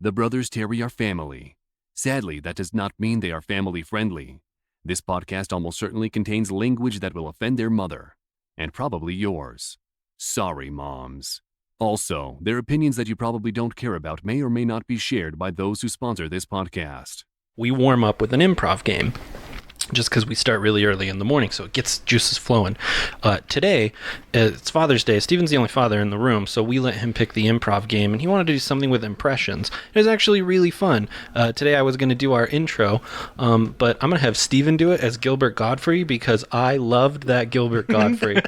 The brothers Terry are family. Sadly, that does not mean they are family friendly. This podcast almost certainly contains language that will offend their mother, and probably yours. Sorry, moms. Also, their opinions that you probably don't care about may or may not be shared by those who sponsor this podcast. We warm up with an improv game just because we start really early in the morning, so it gets juices flowing. Today, it's Father's Day. Steven's the only father in the room, so we let him pick the improv game, and he wanted to do something with impressions. It was actually really fun. Today I was going to do our intro, but I'm going to have Steven do it as Gilbert Godfrey because I loved that Gilbert Godfrey.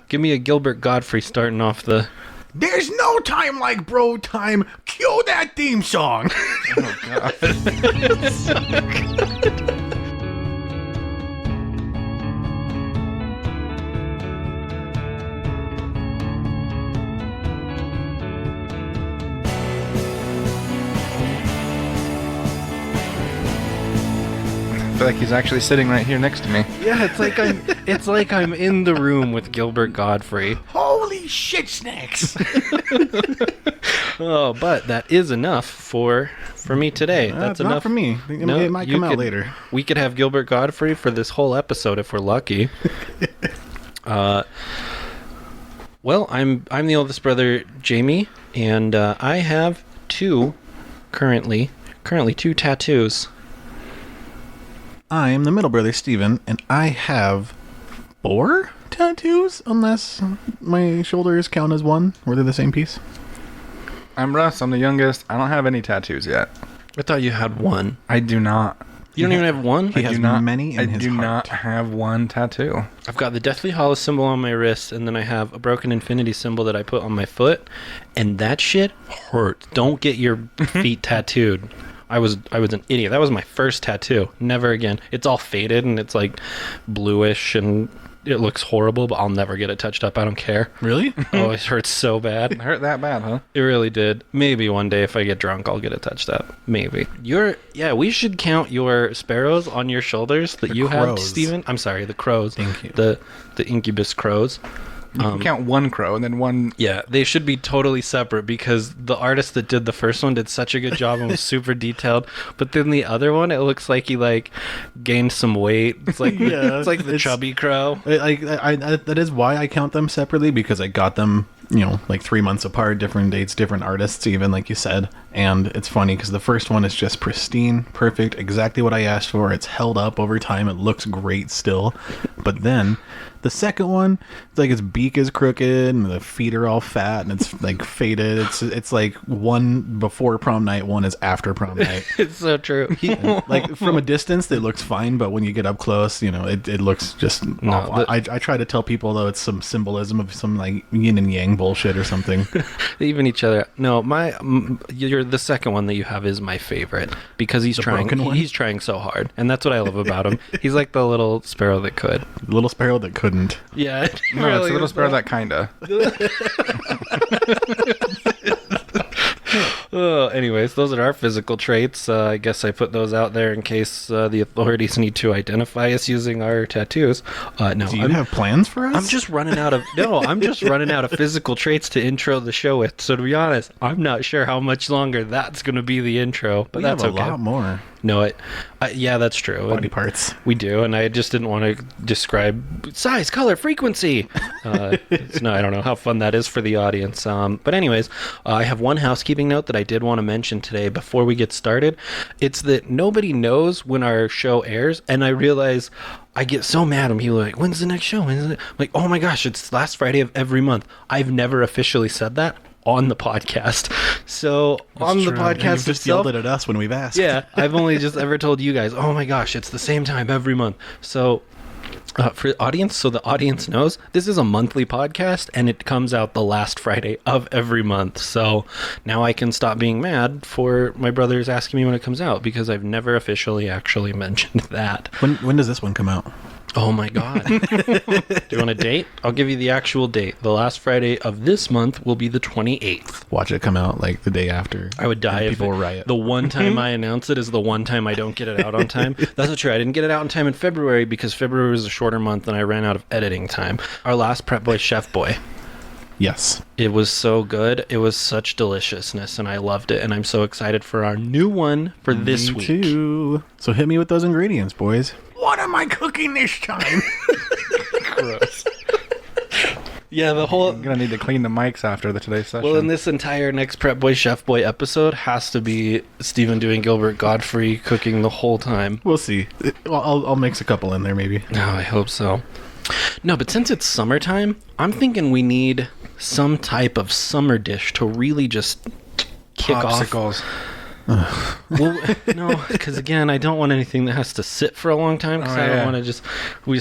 Give me a Gilbert Godfrey starting off the... There's no time like bro time. Cue that theme song. Oh, God. So good. I feel like he's actually sitting right here next to me. Yeah, it's like I'm in the room with Gilbert Godfrey. Holy shit snacks. Oh, but that is enough for me today. That's enough not for me. It might come out later. We could have Gilbert Godfrey for this whole episode if we're lucky. Well, I'm the oldest brother, Jamie, and I have currently two tattoos. I am the middle brother, Steven, and I have 4 tattoos, unless my shoulders count as one. Were they the same piece? I'm Russ. I'm the youngest. I don't have any tattoos yet. I thought you had one. I do not. You don't even have one? He has many in his I do heart. not have one tattoo. I've got the Deathly Hallows symbol on my wrist, and then I have a broken infinity symbol that I put on my foot, and that shit hurts. Don't get your feet tattooed. I was an idiot. That was my first tattoo. Never again. It's all faded and it's like bluish and it looks horrible, but I'll never get it touched up. I don't care. Really? Oh, it hurts so bad. It hurt that bad, huh? It really did. Maybe one day if I get drunk, I'll get it touched up. Maybe. We should count your sparrows on your shoulders that you have, crows. Steven. I'm sorry, the crows. Thank you. The incubus crows. You can count one crow and then one... Yeah, they should be totally separate because the artist that did the first one did such a good job and was super detailed. But then the other one, it looks like he gained some weight. It's like Yeah, it's the chubby crow. That is why I count them separately, because I got them, 3 months apart, different dates, different artists, even like you said. And it's funny because the first one is just pristine, perfect, exactly what I asked for. It's held up over time. It looks great still. But then the second one, it's like its beak is crooked and the feet are all fat and it's like faded. It's like one before prom night, one is after prom night. It's so true. Like from a distance, it looks fine, but when you get up close, it looks just awful. I try to tell people though it's some symbolism of some like yin and yang bullshit or something. They even each other. No, the second one that you have is my favorite because he's trying. He's trying so hard, and that's what I love about him. He's like the little sparrow that could. The little sparrow that couldn't. Yeah, No, really it's a little is sparrow that. that kinda. Anyways, those are our physical traits. I guess I put those out there in case the authorities need to identify us using our tattoos. No, Do you have plans for us? I'm just running out of physical traits to intro the show with. So to be honest, I'm not sure how much longer that's going to be the intro, but we that's have a okay. lot more No, yeah, that's true. body And parts. we do, and I just didn't want to describe size, color, frequency. No, I don't know how fun that is for the audience. But anyways, I have one housekeeping note that I did want to mention today before we get started. It's that nobody knows when our show airs, and I realize I get so mad when people are like, when's the next show? I'm like, oh my gosh, it's last Friday of every month. I've never officially said that on the podcast. So on the podcast You've just itself, yelled it at us when we've asked. yeah, I've only just ever told you guys, oh my gosh, it's the same time every month. So for the audience, so the audience knows, this is a monthly podcast and it comes out the last Friday of every month. So now I can stop being mad for my brothers asking me when it comes out because I've never officially actually mentioned that. When does this one come out? Oh my God. Do you want a date? I'll give you the actual date. The last Friday of this month will be the 28th. Watch it come out like the day after. I would die and if people riot. the one time I announce it is the one time I don't get it out on time. That's not true. I didn't get it out in time in February because February was a shorter month and I ran out of editing time. Our last Prep Boy Chef Boy. Yes. It was so good. It was such deliciousness, and I loved it. And I'm so excited for our new one for this Me week. too. So hit me with those ingredients, boys. What am I cooking this time? Gross. Yeah, the whole. I'm gonna need to clean the mics after today's session. Well, in this entire Next Prep Boy Chef Boy episode has to be Stephen doing Gilbert Godfrey cooking the whole time. We'll see. I'll mix a couple in there, maybe. No, I hope so. No, but since it's summertime, I'm thinking we need some type of summer dish to really just kick Popsicles. off. Well, no, because again, I don't want anything that has to sit for a long time. Because Oh, I don't yeah. want to just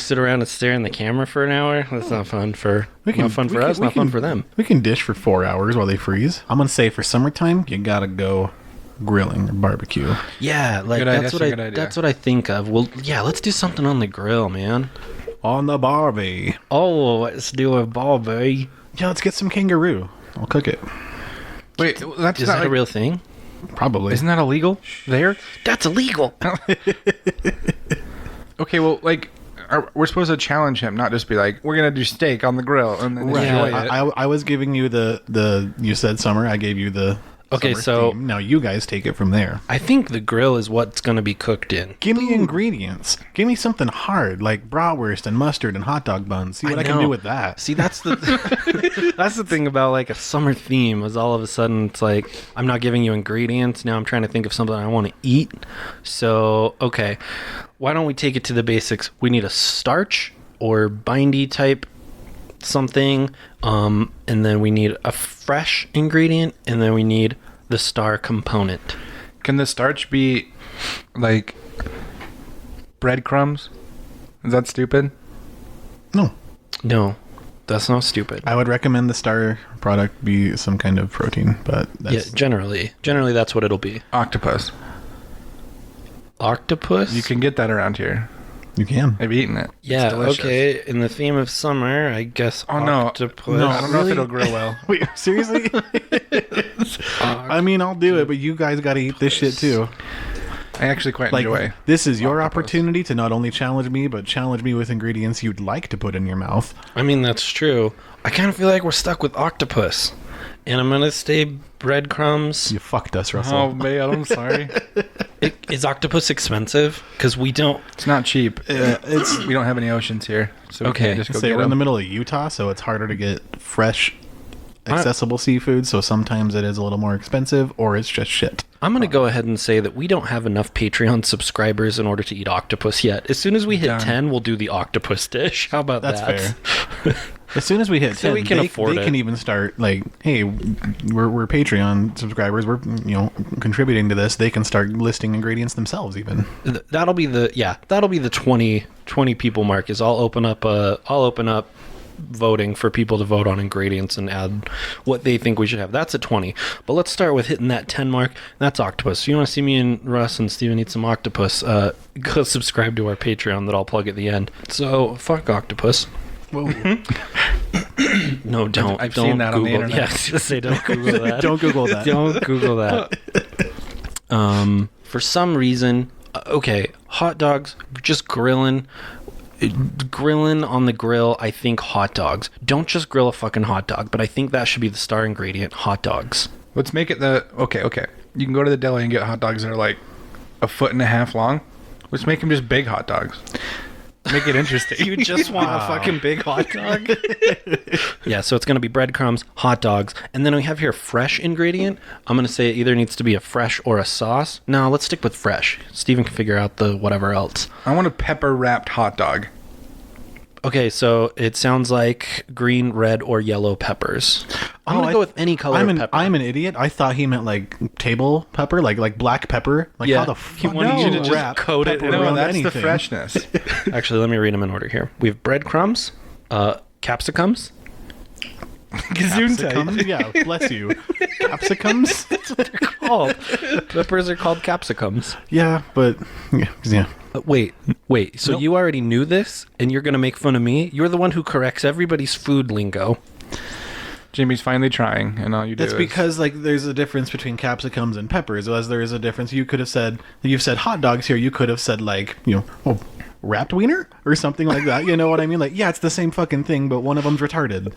sit around and stare in the camera for an hour. That's not fun for We can- not fun we for can- us. we Not fun can- for them. We can dish for 4 hours while they freeze. I'm gonna say for summertime, you gotta go grilling or barbecue. Yeah, like Good idea, that's that's what a good idea. that's what I think of. Well, yeah, let's do something on the grill, man. On the barbie. Oh, let's do a barbie. Yeah, let's get some kangaroo. I'll cook it. Wait, that's Is not that like, a real thing? Probably. Isn't that illegal there? That's illegal. Okay, well, like, we're supposed to challenge him, not just be like, we're gonna do steak on the grill and then Right. enjoy Yeah, it. I was giving you the you said summer. I gave you the Okay, summer so- theme. Now you guys take it from there. I think the grill is what's going to be cooked in. Give me ingredients. Give me something hard like bratwurst and mustard and hot dog buns. See what I can know. do with that. See, that's the that's the thing about like a summer theme is all of a sudden it's like I'm not giving you ingredients. Now I'm trying to think of something I want to eat. So, okay. Why don't we take it to the basics? We need a starch or bindy type something, and then we need a fresh ingredient, and then we need the star component. Can the starch be like breadcrumbs? Is that stupid? No, No, that's not stupid. I would recommend the star product be some kind of protein, but Yeah, that's generally that's what it'll be. Octopus. Octopus. You can get that around here. you can. I've eaten it. It's Yeah. delicious. Okay. In the theme of summer, I guess. Oh, no. Octopus. No, I don't know if Really? it'll grill well. Wait, seriously? I mean, I'll do it, but you guys got to eat this shit too. I actually quite Like, enjoy. this is your octopus. opportunity to not only challenge me, but challenge me with ingredients you'd like to put in your mouth. I mean, that's true. I kind of feel like we're stuck with octopus, and I'm gonna stay breadcrumbs. You fucked us, Russell. Oh man, I'm sorry. Is octopus expensive? Because we don't. It's not cheap. It's We don't have any oceans here, so we Okay. can't just go say get we're in the them. middle of Utah, so it's harder to get fresh, accessible seafood. So sometimes it is a little more expensive, or it's just shit. I'm gonna go ahead and say that we don't have enough Patreon subscribers in order to eat octopus yet. As soon as we hit Done. 10, we'll do the octopus dish. How about That's that? fair. As soon as we hit So 10, we can they afford it. can even start like, hey, we're Patreon subscribers. We're contributing to this. They can start listing ingredients themselves, even. That'll be the 20 people mark. Is I'll open up voting for people to vote on ingredients and add what they think we should have. That's at 20. But let's start with hitting that 10 mark. That's octopus. So you want to see me and Russ and Steven eat some octopus, go subscribe to our Patreon that I'll plug at the end. So fuck octopus. Whoa. No, don't. I've don't seen that on the Google. internet. Yeah, I was gonna say don't Google that. Don't Google that. Don't Google that. For some reason, okay, hot dogs, just grilling on the grill. I think hot dogs. Don't just grill a fucking hot dog, but I think that should be the star ingredient. Hot dogs. Let's make it the okay. You can go to the deli and get hot dogs that are like 1.5 feet long. Let's make them just big hot dogs. Make it interesting. You just want a fucking big hot dog? Yeah, so it's going to be breadcrumbs, hot dogs, and then we have here fresh ingredient. I'm going to say it either needs to be a fresh or a sauce. No, let's stick with fresh. Steven can figure out the whatever else. I want a pepper wrapped hot dog. Okay, so it sounds like green, red, or yellow peppers. I'm going to go with any color of pepper. I'm an idiot. I thought he meant like table pepper, like black pepper. Like Yeah. how the He fuck wanted do you to just wrap coat it pepper in- No, around that's the anything? freshness. Actually, let me read them in order here. We have breadcrumbs, capsicums. Capsicums? Yeah, bless you. Capsicums? Called. Peppers are called capsicums. Yeah, but yeah. Wait. So Nope. you already knew this, and you're going to make fun of me? You're the one who corrects everybody's food lingo. Jimmy's finally trying, and all you do That's is because like there's a difference between capsicums and peppers. As there is a difference, you could have said you've said hot dogs here. You could have said like wrapped wiener or something like that. You know what I mean? Like yeah, it's the same fucking thing, but one of them's retarded.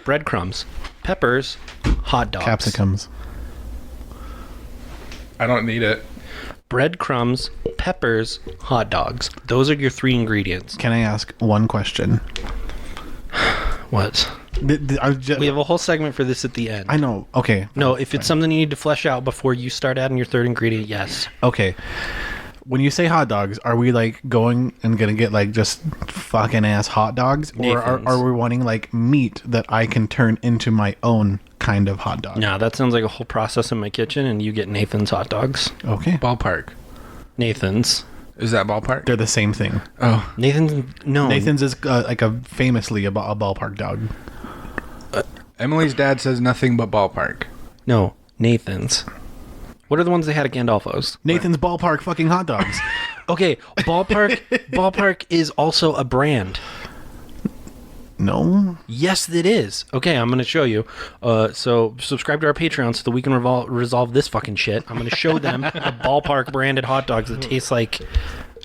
Breadcrumbs, peppers, hot dogs. Capsicums. I don't need it. Breadcrumbs, peppers, hot dogs. Those are your 3 ingredients. Can I ask one question? What? We have a whole segment for this at the end. I know. Okay. No, if it's something you need to flesh out before you start adding your 3rd ingredient, yes. Okay. When you say hot dogs, are we like going and gonna get like just fucking ass hot dogs, or are we wanting like meat that I can turn into my own kind of hot dog? No, that sounds like a whole process in my kitchen, and you get Nathan's hot dogs. Okay. Ballpark. Nathan's. Is that ballpark? They're the same thing. Oh. Nathan's. No. Nathan's is like famously a ballpark dog. Emily's dad says nothing but ballpark. No. Nathan's. What are the ones they had at Gandolfo's? Nathan's ballpark fucking hot dogs. Okay, Ballpark is also a brand. No. Yes, it is. Okay, I'm going to show you. So subscribe to our Patreon so that we can resolve this fucking shit. I'm going to show them the Ballpark branded hot dogs that taste like...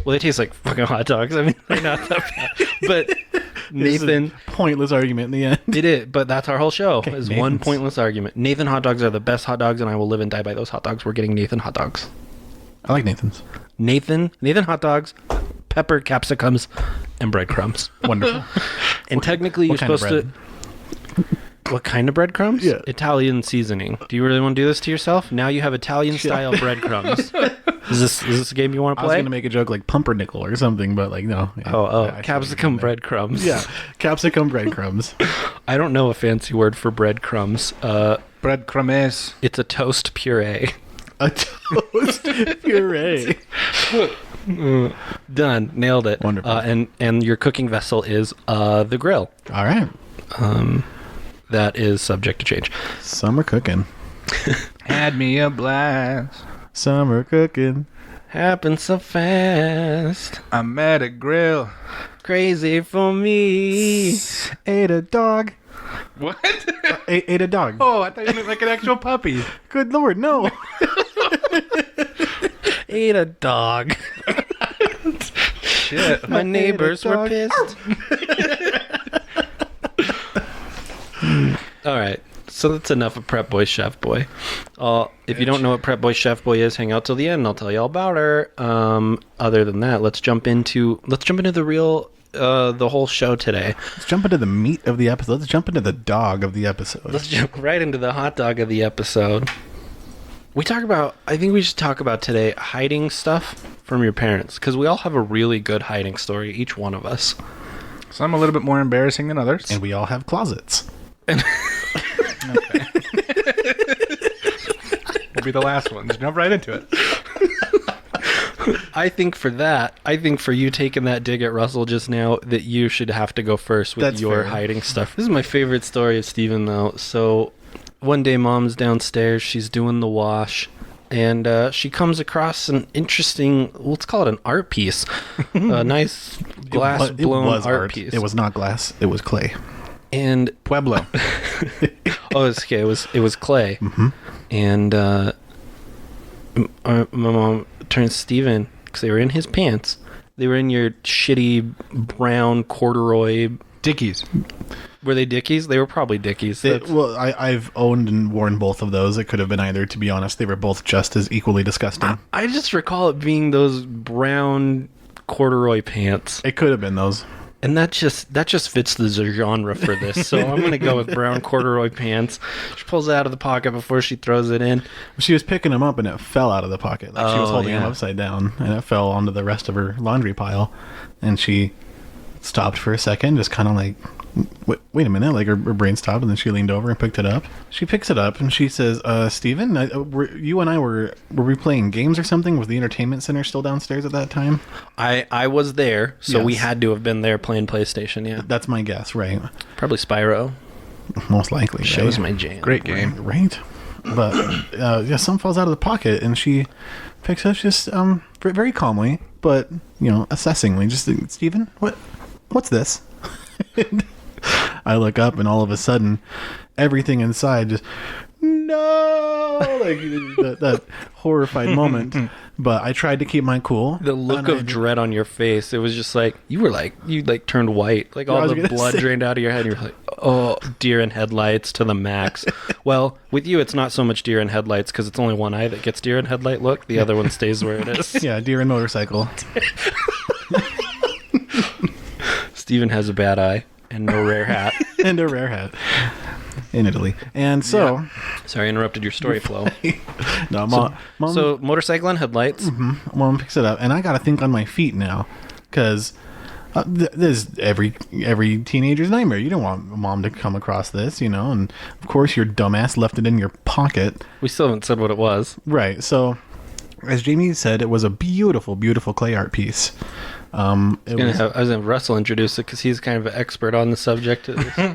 Well, they taste like fucking hot dogs. I mean, they're not that bad. But Nathan... Pointless argument in the end. It is, but that's our whole show. Okay, is Nathan's. one pointless argument. Nathan hot dogs are the best hot dogs, and I will live and die by those hot dogs. We're getting Nathan hot dogs. I like Nathan's. Nathan hot dogs, pepper, capsicums, and breadcrumbs. Wonderful. And technically, you're what kind of supposed to... What kind of breadcrumbs? Yeah. Italian seasoning. Do you really want to do this to yourself? Now you have Italian-style breadcrumbs. Is this a game you want to I was play? going to make a joke like pumpernickel or something, but like, no. Yeah, Capsicum breadcrumbs. Yeah, capsicum breadcrumbs. I don't know a fancy word for breadcrumbs. Breadcrumbs. It's a toast puree. A toast puree. Done. Nailed it. Wonderful. And your cooking vessel is the grill. All right. That is subject to change. Summer cooking. Had me a blast. Summer cooking. Happens so fast. I'm at a grill. Crazy for me. Ate a dog. What? Ate a dog. Oh, I thought you meant like an actual puppy. Good Lord, no. Ate a dog. Shit. My neighbors were pissed. All right. So that's enough of Prep Boy Chef Boy. If you don't know what Prep Boy Chef Boy is, hang out till the end and I'll tell you all about her. Other than that, let's jump into the real the whole show today. Let's jump into the meat of the episode. Let's jump into the dog of the episode. Let's jump right into the hot dog of the episode. I think we should talk about today hiding stuff from your parents, because we all have a really good hiding story, each one of us. Some a little bit more embarrassing than others. And we all have closets. Okay. We'll be the last ones. Jump right into it. I think for you taking that dig at Russell just now, that you should have to go first with That's your fair. hiding stuff. This is my favorite story of Steven, though. So one day Mom's downstairs, she's doing the wash, and she comes across an interesting, let's call it an art piece. A nice glass-blown art piece. It was not glass. It was clay. And Pueblo. okay, it was clay. Mm-hmm. And my mom turned to Steven, because they were in his pants. They were in your shitty brown corduroy Dickies. Were they Dickies? They were probably Dickies. I've owned and worn both of those. It could have been either, to be honest. They were both just as equally disgusting. I just recall it being those brown corduroy pants. It could have been those. And that just fits the genre for this. So I'm going to go with brown corduroy pants. She pulls it out of the pocket before she throws it in. She was picking them up and it fell out of the pocket. Like she was Oh, holding them yeah. upside down and it fell onto the rest of her laundry pile. And she stopped for a second, just kind of like, wait a minute. Like her brain stopped, and then she leaned over and picked it up. She picks it up and she says, Steven, you and I were we playing games or something? Was the entertainment center still downstairs at that time? I was there, so we Yes. had to have been there playing PlayStation, yeah. That's my guess, right? Probably Spyro. Most likely. Show's right? my jam. Great game. Right. But yeah, something falls out of the pocket and she picks up just very calmly, but assessingly, just Steven, what's this? I look up and all of a sudden everything inside just no, like that horrified moment. But I tried to keep my cool. The look of dread on your face, it was just like you turned white, like I all was the gonna blood say. drained out of your head. And you're like, oh, deer in headlights to the max. Well, with you, it's not so much deer in headlights because it's only one eye that gets deer in headlight look. The other one stays where it is. Yeah, deer and motorcycle. Steven has a bad eye and no rare hat. And a rare hat in Italy. And so, Sorry, I interrupted your story flow. no, mom, So motorcycle and headlights. mom picks it up, and I got to think on my feet now, because this is every teenager's nightmare. You don't want mom to come across this, you know, and of course your dumbass left it in your pocket. We still haven't said what it was. Right. So, as Jamie said, it was a beautiful, beautiful clay art piece. I I was going to Russell introduce it because he's kind of an expert on the subject. yeah.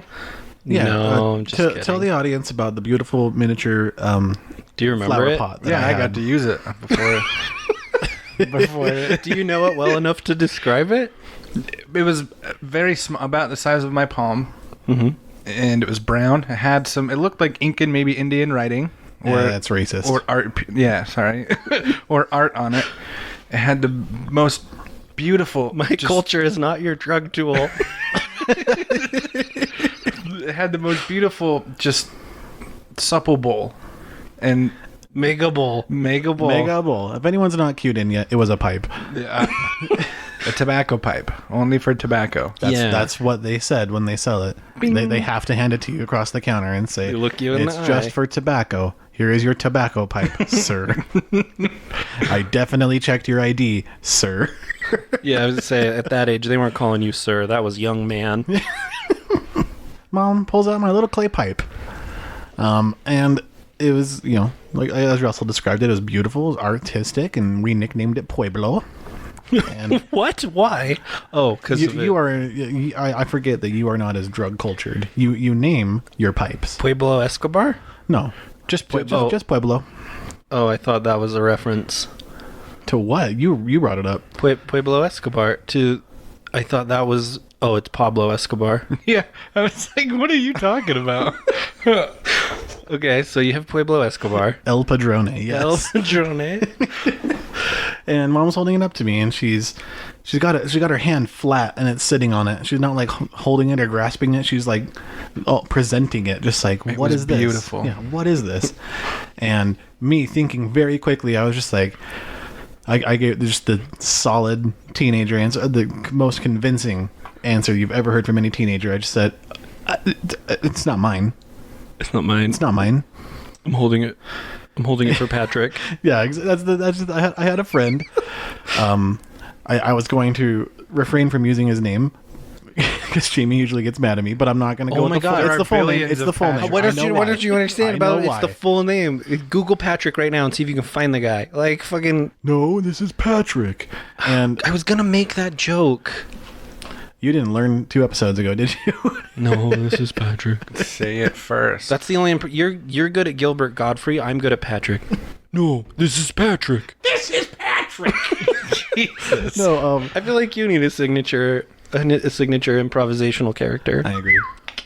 No, I'm just kidding. Tell the audience about the beautiful miniature Do you remember flower it? pot. That Yeah, I got had. to use it before. before Do you know it well enough to describe it? it was very small, about the size of my palm, and it was brown. It had some. It looked like Incan, maybe Indian writing, Yeah, that's racist. or art. Yeah, sorry, or art on it. It had the most beautiful. My culture is not your drug tool. It had the most beautiful, just supple bowl, and Mega bowl. mega bowl. Mega bowl. If anyone's not cued in yet, it was a pipe. A tobacco pipe, only for tobacco. That's what they said when they sell it. They have to hand it to you across the counter and say, They look you in it's the just eye." for tobacco. Here is your tobacco pipe, sir. I definitely checked your ID, sir. Yeah, I was going to say, at that age, they weren't calling you sir. That was young man. Mom pulls out my little clay pipe. And it was, you know, like as Russell described it, it was beautiful, it was artistic, and we nicknamed it Pueblo. And What? Why? Oh, because I forget that you are not as drug cultured. You name your pipes. Pablo Escobar? No, just Pueblo. just Pueblo. Oh, I thought that was a reference. To what? You brought it up. Pueblo Escobar to... I thought that was... Oh, it's Pablo Escobar. Yeah, I was like, what are you talking about? Okay, so you have Pueblo Escobar. El Padrone, yes. El Padrone. And Mom's holding it up to me, and she's got her hand flat, and it's sitting on it. She's not like holding it or grasping it. She's like presenting it, just like, what was is this? beautiful. Yeah, what is this? And me thinking very quickly, I was just like, I gave just the solid teenager answer, the most convincing answer you've ever heard from any teenager. I just said, it's not mine. It's not mine. It's not mine. I'm holding it. I'm holding it for Patrick. Yeah, that's just, I had a friend. I was going to refrain from using his name because Jamie usually gets mad at me, but I'm not going to go. Oh my with the God, full, there it's are the full name. billions It's of the full name. Patrick. What I don't know you why. understand I about know it? why. It's the full name. Google Patrick right now and see if you can find the guy. Like, fucking... No, this is Patrick. And I was gonna make that joke. you didn't learn 2 episodes ago, did you? No, this is Patrick. Say it first. That's the only... You're good at Gilbert Godfrey. I'm good at Patrick. No, this is Patrick. Jesus. No, I feel like you need a signature improvisational character. I agree.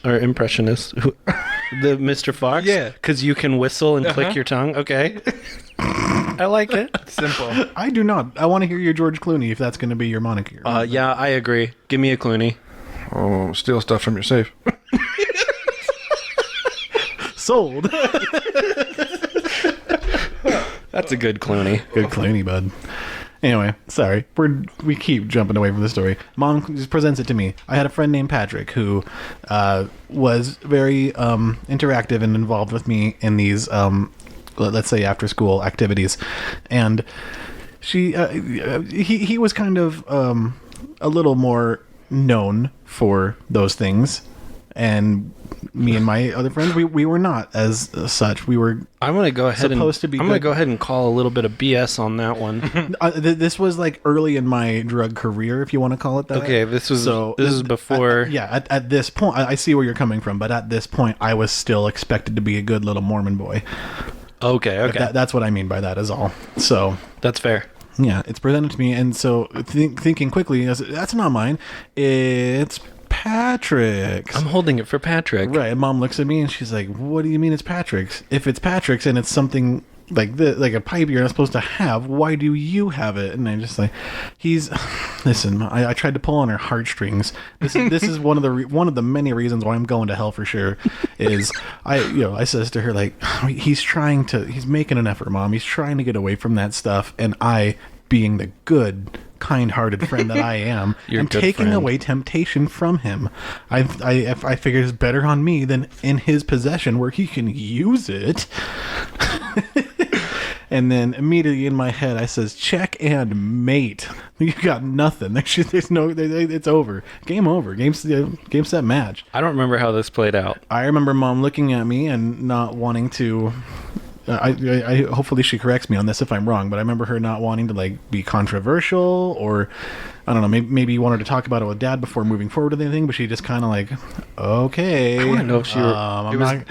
Or impressionist. The Mr. Fox? Yeah. Because you can whistle and click your tongue. Okay. I like it. Simple. I do not. I want to hear your George Clooney if that's going to be your moniker. Yeah, I agree. Give me a Clooney. Oh, steal stuff from your safe. Sold. That's a good Clooney. Good Clooney, bud. Anyway, sorry. We keep jumping away from the story. Mom just presents it to me. I had a friend named Patrick who was very interactive and involved with me in these, let's say, after-school activities. And he was kind of a little more known for those things. And me and my other friends, we were not as such. We were I'm gonna go ahead supposed to be I'm gonna good. go ahead and call a little bit of BS on that one. this was like early in my drug career, if you want to call it that. Okay, this is before. At this point, I see where you're coming from, but at this point, I was still expected to be a good little Mormon boy. Okay. That's what I mean by that is all. So That's fair. yeah, it's presented to me, and so thinking quickly, I said, that's not mine. It's Patrick's. I'm holding it for Patrick. Right. And Mom looks at me and she's like, what do you mean it's Patrick's? If it's Patrick's and it's something like this, like a pipe you're not supposed to have, why do you have it? And I'm just like, listen, I tried to pull on her heartstrings. This is one of the many reasons why I'm going to hell for sure. Is I says to her, like, he's making an effort, Mom. He's trying to get away from that stuff, and I, being the good, kind-hearted friend that I am, I'm taking away temptation from him. I figured it's better on me than in his possession where he can use it. And then immediately in my head, I says, check and mate. You got nothing. There's no, it's over. Game over. Game set match. I don't remember how this played out. I remember Mom looking at me and not wanting to. I hopefully she corrects me on this if I'm wrong, but I remember her not wanting to like be controversial, or I don't know, maybe you wanted to talk about it with Dad before moving forward with anything, but she just kind of like, okay. I want to know if she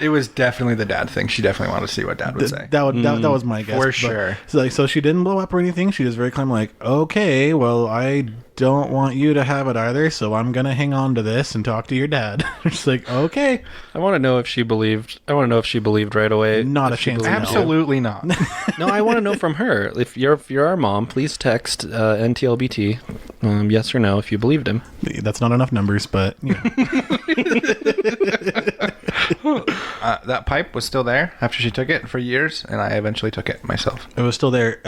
it was definitely the dad thing. She definitely wanted to see what Dad would say. That was my guess. For sure. So she didn't blow up or anything. She was very calm, like, okay, well, I don't want you to have it either, so I'm gonna hang on to this and talk to your dad. She's like, okay. I want to know if she believed right away. Not a chance. Absolutely not. No, I want to know from her. If you're our mom, please text NTLBT, yes or no, if you believed him. That's not enough numbers, but you know. That pipe was still there after she took it for years, and I eventually took it myself. It was still there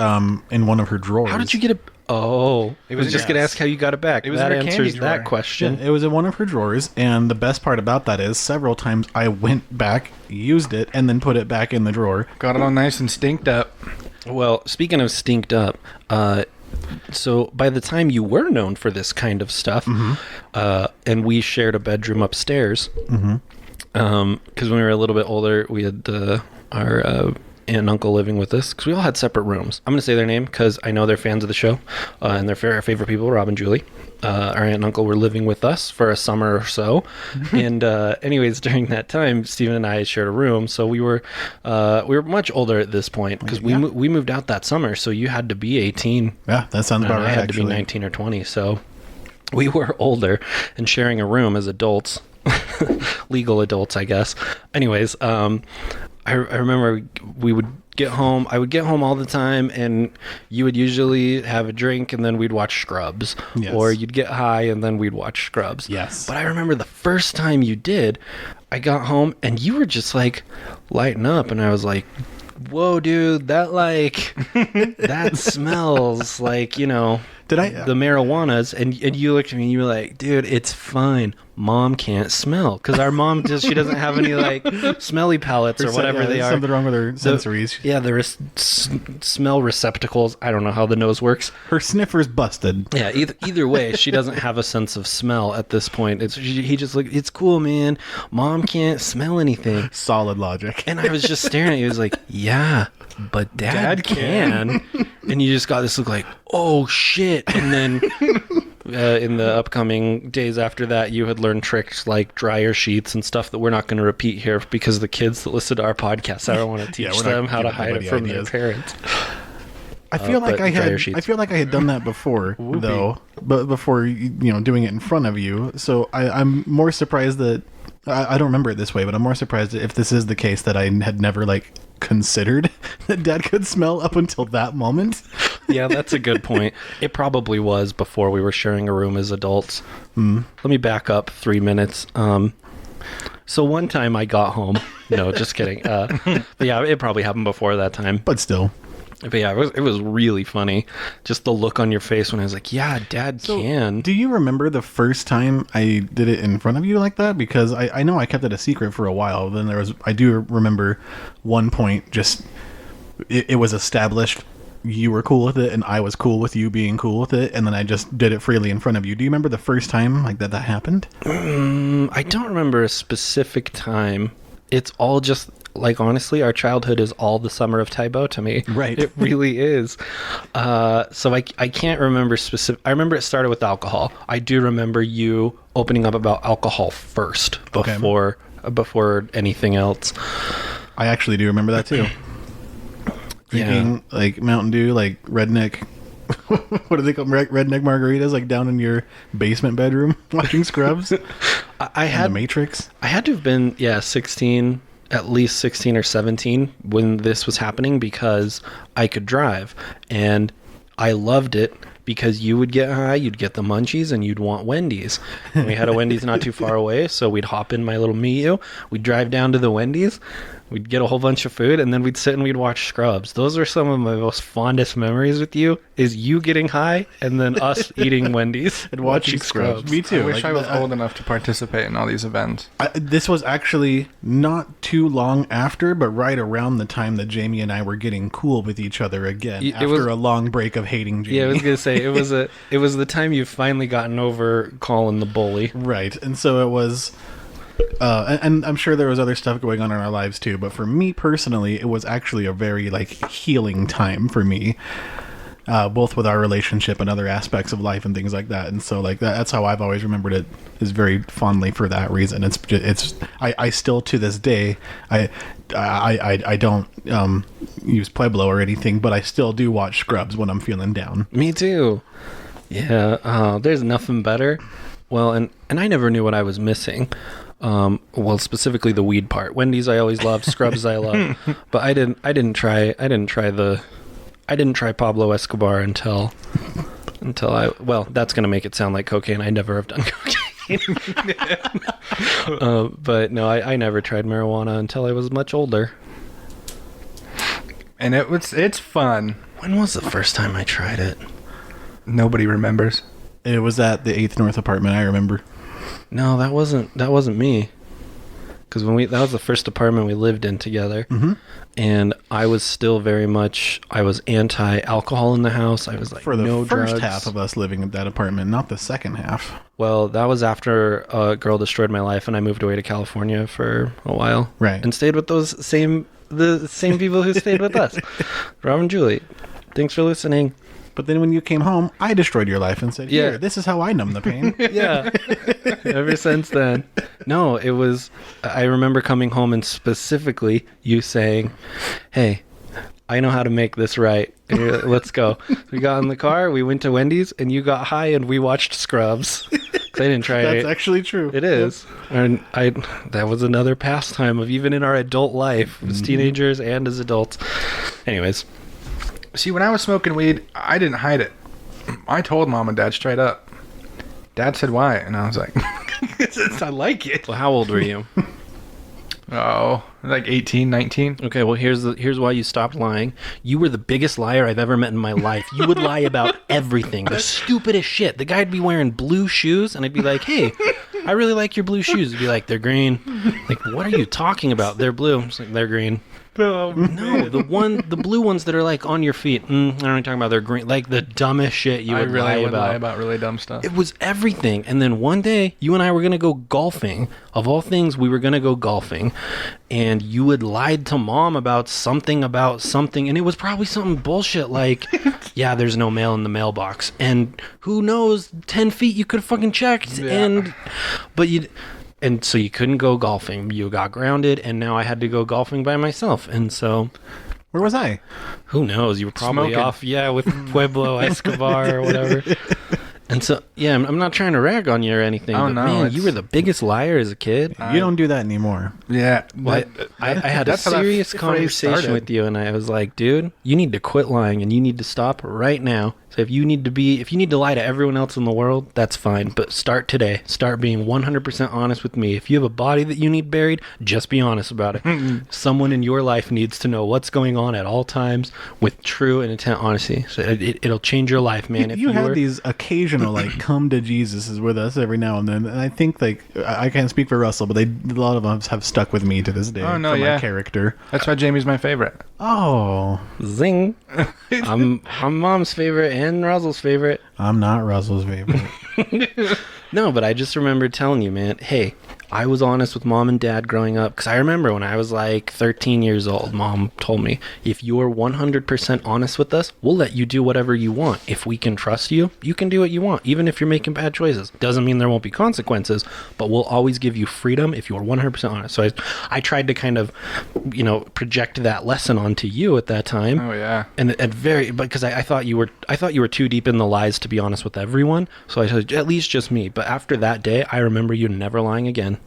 in one of her drawers. How did you get it? Oh, I was just going to ask how you got it back. It was that in her candy answers drawer. that question. Yeah, it was in one of her drawers, and the best part about that is several times I went back, used it, and then put it back in the drawer. Got it all nice and stinked up. Well, speaking of stinked up, so by the time you were known for this kind of stuff, and we shared a bedroom upstairs, because when we were a little bit older, we had our aunt and uncle living with us, because we all had separate rooms. I'm going to say their name because I know they're fans of the show, and they're our favorite people, Rob and Julie. Our aunt and uncle were living with us for a summer or so, and anyways, during that time, Stephen and I shared a room, so we were much older at this point, because we moved out that summer, so you had to be 18. Yeah, that sounds about right. I had actually to be 19 or 20, so we were older and sharing a room as adults, legal adults, I guess. Anyways, I remember we would get home. I would get home all the time, and you would usually have a drink, and then we'd watch Scrubs. Yes. Or you'd get high, and then we'd watch Scrubs. Yes. But I remember the first time you did, I got home, and you were just like lighting up, and I was like, whoa, dude, that smells like, you know, the marijuanas. And you looked at me and you were like, dude, it's fine. Mom can't smell, because our mom she doesn't have any like smelly palates or whatever they are. Something wrong with her sensories. Smell receptacles. I don't know how the nose works. Her sniffer's busted. Yeah, either way, she doesn't have a sense of smell at this point. He just like, it's cool, man. Mom can't smell anything. Solid logic. And I was just staring at you. He was like, yeah, but Dad can. And you just got this look like, oh shit. And then in the upcoming days after that, you had learned tricks like dryer sheets and stuff that we're not going to repeat here, because the kids that listen to our podcast, I don't want to teach them how to hide it from their parents. I feel like I had done that before, though, but before doing it in front of you. So I'm more surprised that I don't remember it this way, but I'm more surprised if this is the case that I had never like considered that Dad could smell up until that moment. Yeah, that's a good point. It probably was before we were sharing a room as adults. Let me back up 3 minutes. So one time I got home. No, just kidding. But yeah, it probably happened before that time. But still. But yeah, it was really funny. Just the look on your face when I was like, yeah, Dad can. Do you remember the first time I did it in front of you like that? Because I know I kept it a secret for a while. Then I do remember one point, just it was established you were cool with it and I was cool with you being cool with it, and then I just did it freely in front of you. Do you remember the first time like that happened? I don't remember a specific time. It's all just like, honestly, our childhood is all the summer of Taibo to me. Right. It really is. So I can't remember specific. I remember it started with alcohol. I do remember you opening up about alcohol first before anything else. I actually do remember that too. Drinking like Mountain Dew, like redneck. What do they call them? Redneck margaritas, like down in your basement bedroom watching Scrubs. I in had the Matrix. I had to have been 16, at least 16 or 17 when this was happening because I could drive and I loved it because you would get high, you'd get the munchies, and you'd want Wendy's. And we had a Wendy's not too far away, so we'd hop in my little Mio, we'd drive down to the Wendy's, we'd get a whole bunch of food, and then we'd sit and we'd watch Scrubs. Those are some of my most fondest memories with you, is you getting high and then us eating Wendy's And watching Scrubs. Me too. I wish Like, I was old enough to participate in all these events. This was actually not too long after, but right around the time that Jamie and I were getting cool with each other again It after was- a long break of hating Jamie. Yeah, I was gonna say it was the time you've finally gotten over Colin the bully. Right, and so it was, and I'm sure there was other stuff going on in our lives too. But for me personally, it was actually a very healing time for me, both with our relationship and other aspects of life and things like that. And so that's how I've always remembered it, is very fondly for that reason. I still to this day I don't use Pueblo or anything, but I still do watch Scrubs when I'm feeling down. Me too. Yeah, there's nothing better. Well, and I never knew what I was missing. Well, specifically the weed part. Wendy's I always loved, Scrubs I loved, but I didn't try Pablo Escobar until that's gonna make it sound like cocaine. I never have done cocaine. But no, I never tried marijuana until I was much older. And it's fun. When was the first time I tried it? Nobody remembers. It was at the 8th North apartment, I remember. No, that wasn't me. Because that was the first apartment we lived in together, and I was still I was anti-alcohol in the house. I was like, For the no first drugs. half of us living in that apartment, not the second half. Well, that was after a girl destroyed my life, and I moved away to California for a while, Right. and stayed with the same people who stayed with us, Rob and Julie. Thanks for listening. But then when you came home, I destroyed your life and said, Yeah. here, this is how I numb the pain. Yeah. Ever since then. No, it was, I remember coming home and specifically you saying, hey, I know how to make this right. Let's go. We got in the car, we went to Wendy's, and you got high and we watched Scrubs. 'Cause I didn't try it. That's actually true. It is. And that was another pastime of even in our adult life, as teenagers and as adults. Anyways. See, when I was smoking weed, I didn't hide it. I told mom and dad straight up. Dad said, why? And I was like, I like it. Well, how old were you? Oh, like 18, 19. Okay, well, here's why you stopped lying. You were the biggest liar I've ever met in my life. You would lie about everything. The stupidest shit. The guy'd be wearing blue shoes, and I'd be like, hey, I really like your blue shoes. He'd be like, they're green. Like, what are you talking about? They're blue. I'm just like, they're green. No, the blue ones that are like on your feet. I don't know what you're talking about. They're green. Like the dumbest shit you would lie about. lie about really dumb stuff. It was everything. And then one day, you and I were going to go golfing. Of all things, we were going to go golfing. And you had lied to mom about something. And it was probably something bullshit like, yeah, there's no mail in the mailbox. And who knows, 10 feet you could have fucking checked. Yeah. And so you couldn't go golfing. You got grounded. And now I had to go golfing by myself. And so... Where was I? Who knows? You were probably Smoking. off, with Pueblo Escobar or whatever. And so, yeah, I'm not trying to rag on you or anything. Oh, but no, man, it's- you were the biggest liar as a kid. You don't do that anymore. Yeah. Well, I had a that's how that serious phrase conversation started. with you, and I was like, dude, you need to quit lying, and you need to stop right now. So if you need to lie to everyone else in the world, that's fine. But start today. Start being 100% honest with me. If you have a body that you need buried, just be honest about it. Someone in your life needs to know what's going on at all times with true and intent honesty. So it'll change your life, man. If You have were- these occasional come to Jesus is with us every now and then, and I think I can't speak for Russell, but a lot of them have stuck with me to this day. Oh, no, for yeah. my character. That's why Jamie's my favorite. Oh, Zing. I'm mom's favorite and Russell's favorite. I'm not Russell's favorite. No, but I just remember telling you, man, hey, I was honest with mom and dad growing up, because I remember when I was like 13 years old, mom told me, if you're 100% honest with us, we'll let you do whatever you want. If we can trust you, you can do what you want, even if you're making bad choices. Doesn't mean there won't be consequences, but we'll always give you freedom if you're 100% honest. So I tried to kind of, project that lesson onto you at that time. Oh yeah. And because I thought you were too deep in the lies to be honest with everyone. So I said, at least just me. But after that day, I remember you never lying again.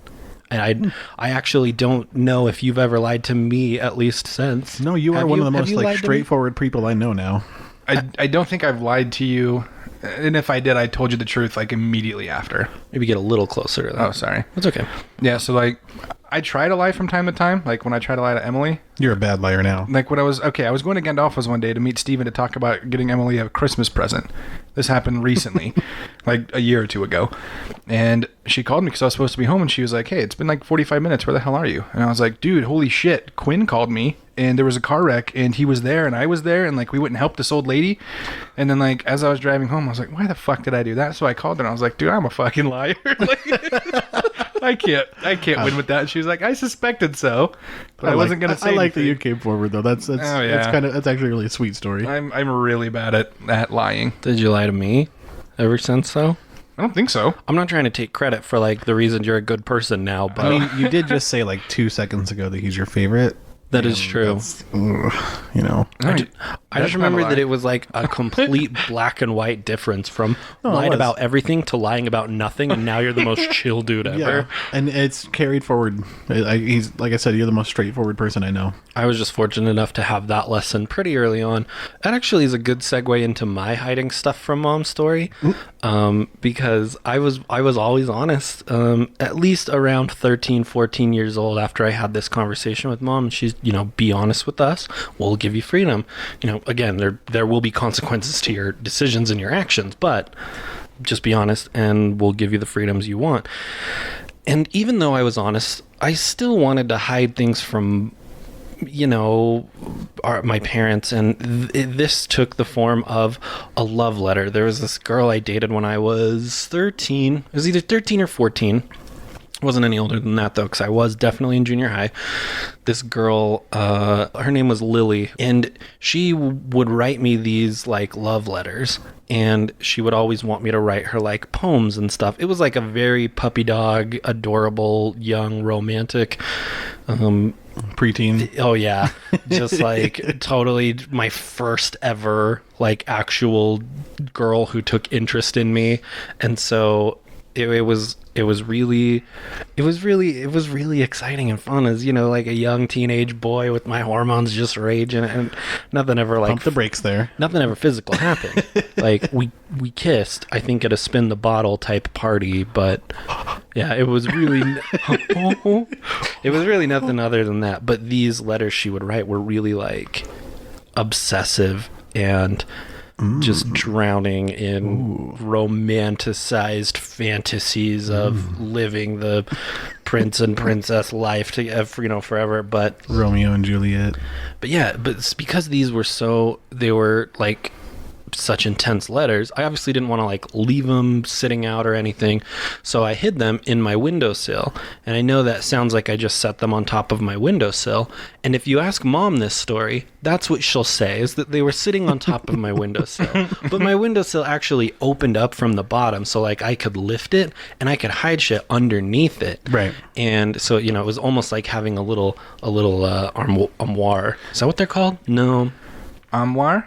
And I actually don't know if you've ever lied to me, at least since. No, you are one of the most like straightforward people I know now. I don't think I've lied to you. And if I did, I told you the truth like immediately after. Maybe get a little closer to that. Oh, sorry. That's okay. Yeah, so like I try to lie from time to time. Like when I try to lie to Emily. You're a bad liar now. Like when I was going to Gandolfo's one day to meet Steven to talk about getting Emily a Christmas present. This happened recently, like a year or two ago. And she called me because I was supposed to be home, and she was like, hey, it's been like 45 minutes. Where the hell are you? And I was like, dude, holy shit. Quinn called me, and there was a car wreck, and he was there, and I was there, and like we went and helped this old lady. And then like as I was driving home, I was like, why the fuck did I do that? So I called her, and I was like, dude, I'm a fucking liar. I can't win with that. And she was like, I suspected so, but I wasn't gonna say. I like anything. that you came forward though. That's that's actually a really sweet story. I'm really bad at lying. Did you lie to me ever since though? I don't think so. I'm not trying to take credit for like the reason you're a good person now, but I mean, you did just say like 2 seconds ago that he's your favorite. that is true. I just remember that it was like a complete black and white difference from lying about everything to lying about nothing, and now you're the most chill dude ever. Yeah, and it's carried forward. He's like I said, you're the most straightforward person I know. I was just fortunate enough to have that lesson pretty early on. That actually is a good segue into my hiding stuff from mom's story, because I was always honest. At least around 13, 14 years old, after I had this conversation with mom, she's be honest with us. We'll give you freedom. Again, there will be consequences to your decisions and your actions, but just be honest and we'll give you the freedoms you want. And even though I was honest, I still wanted to hide things from my parents, and this took the form of a love letter. There was this girl I dated when I was 13. It was either 13 or 14. Wasn't any older than that though, because I was definitely in junior high. This girl, her name was Lily, and she would write me these like love letters, and she would always want me to write her like poems and stuff. It was like a very puppy dog, adorable, young, romantic preteen. Oh yeah, just like totally my first ever like actual girl who took interest in me. And so it was really exciting and fun as like a young teenage boy with my hormones just raging, and nothing ever like pump the brakes there. Nothing ever physical happened. Like we kissed, I think, at a spin the bottle type party, but yeah, it was really nothing other than that. But these letters she would write were really like obsessive and just drowning in romanticized fantasies of living the prince and princess life to forever. But Romeo and Juliet. But yeah, but it's because they were like such intense letters. I obviously didn't want to like leave them sitting out or anything, so I hid them in my windowsill. And I know that sounds like I just set them on top of my windowsill, and if you ask mom this story, that's what she'll say, is that they were sitting on top of my windowsill. But my windowsill actually opened up from the bottom, so like I could lift it and I could hide shit underneath it. Right. And so it was almost like having a little armoire. Is that what they're called? No. Armoire?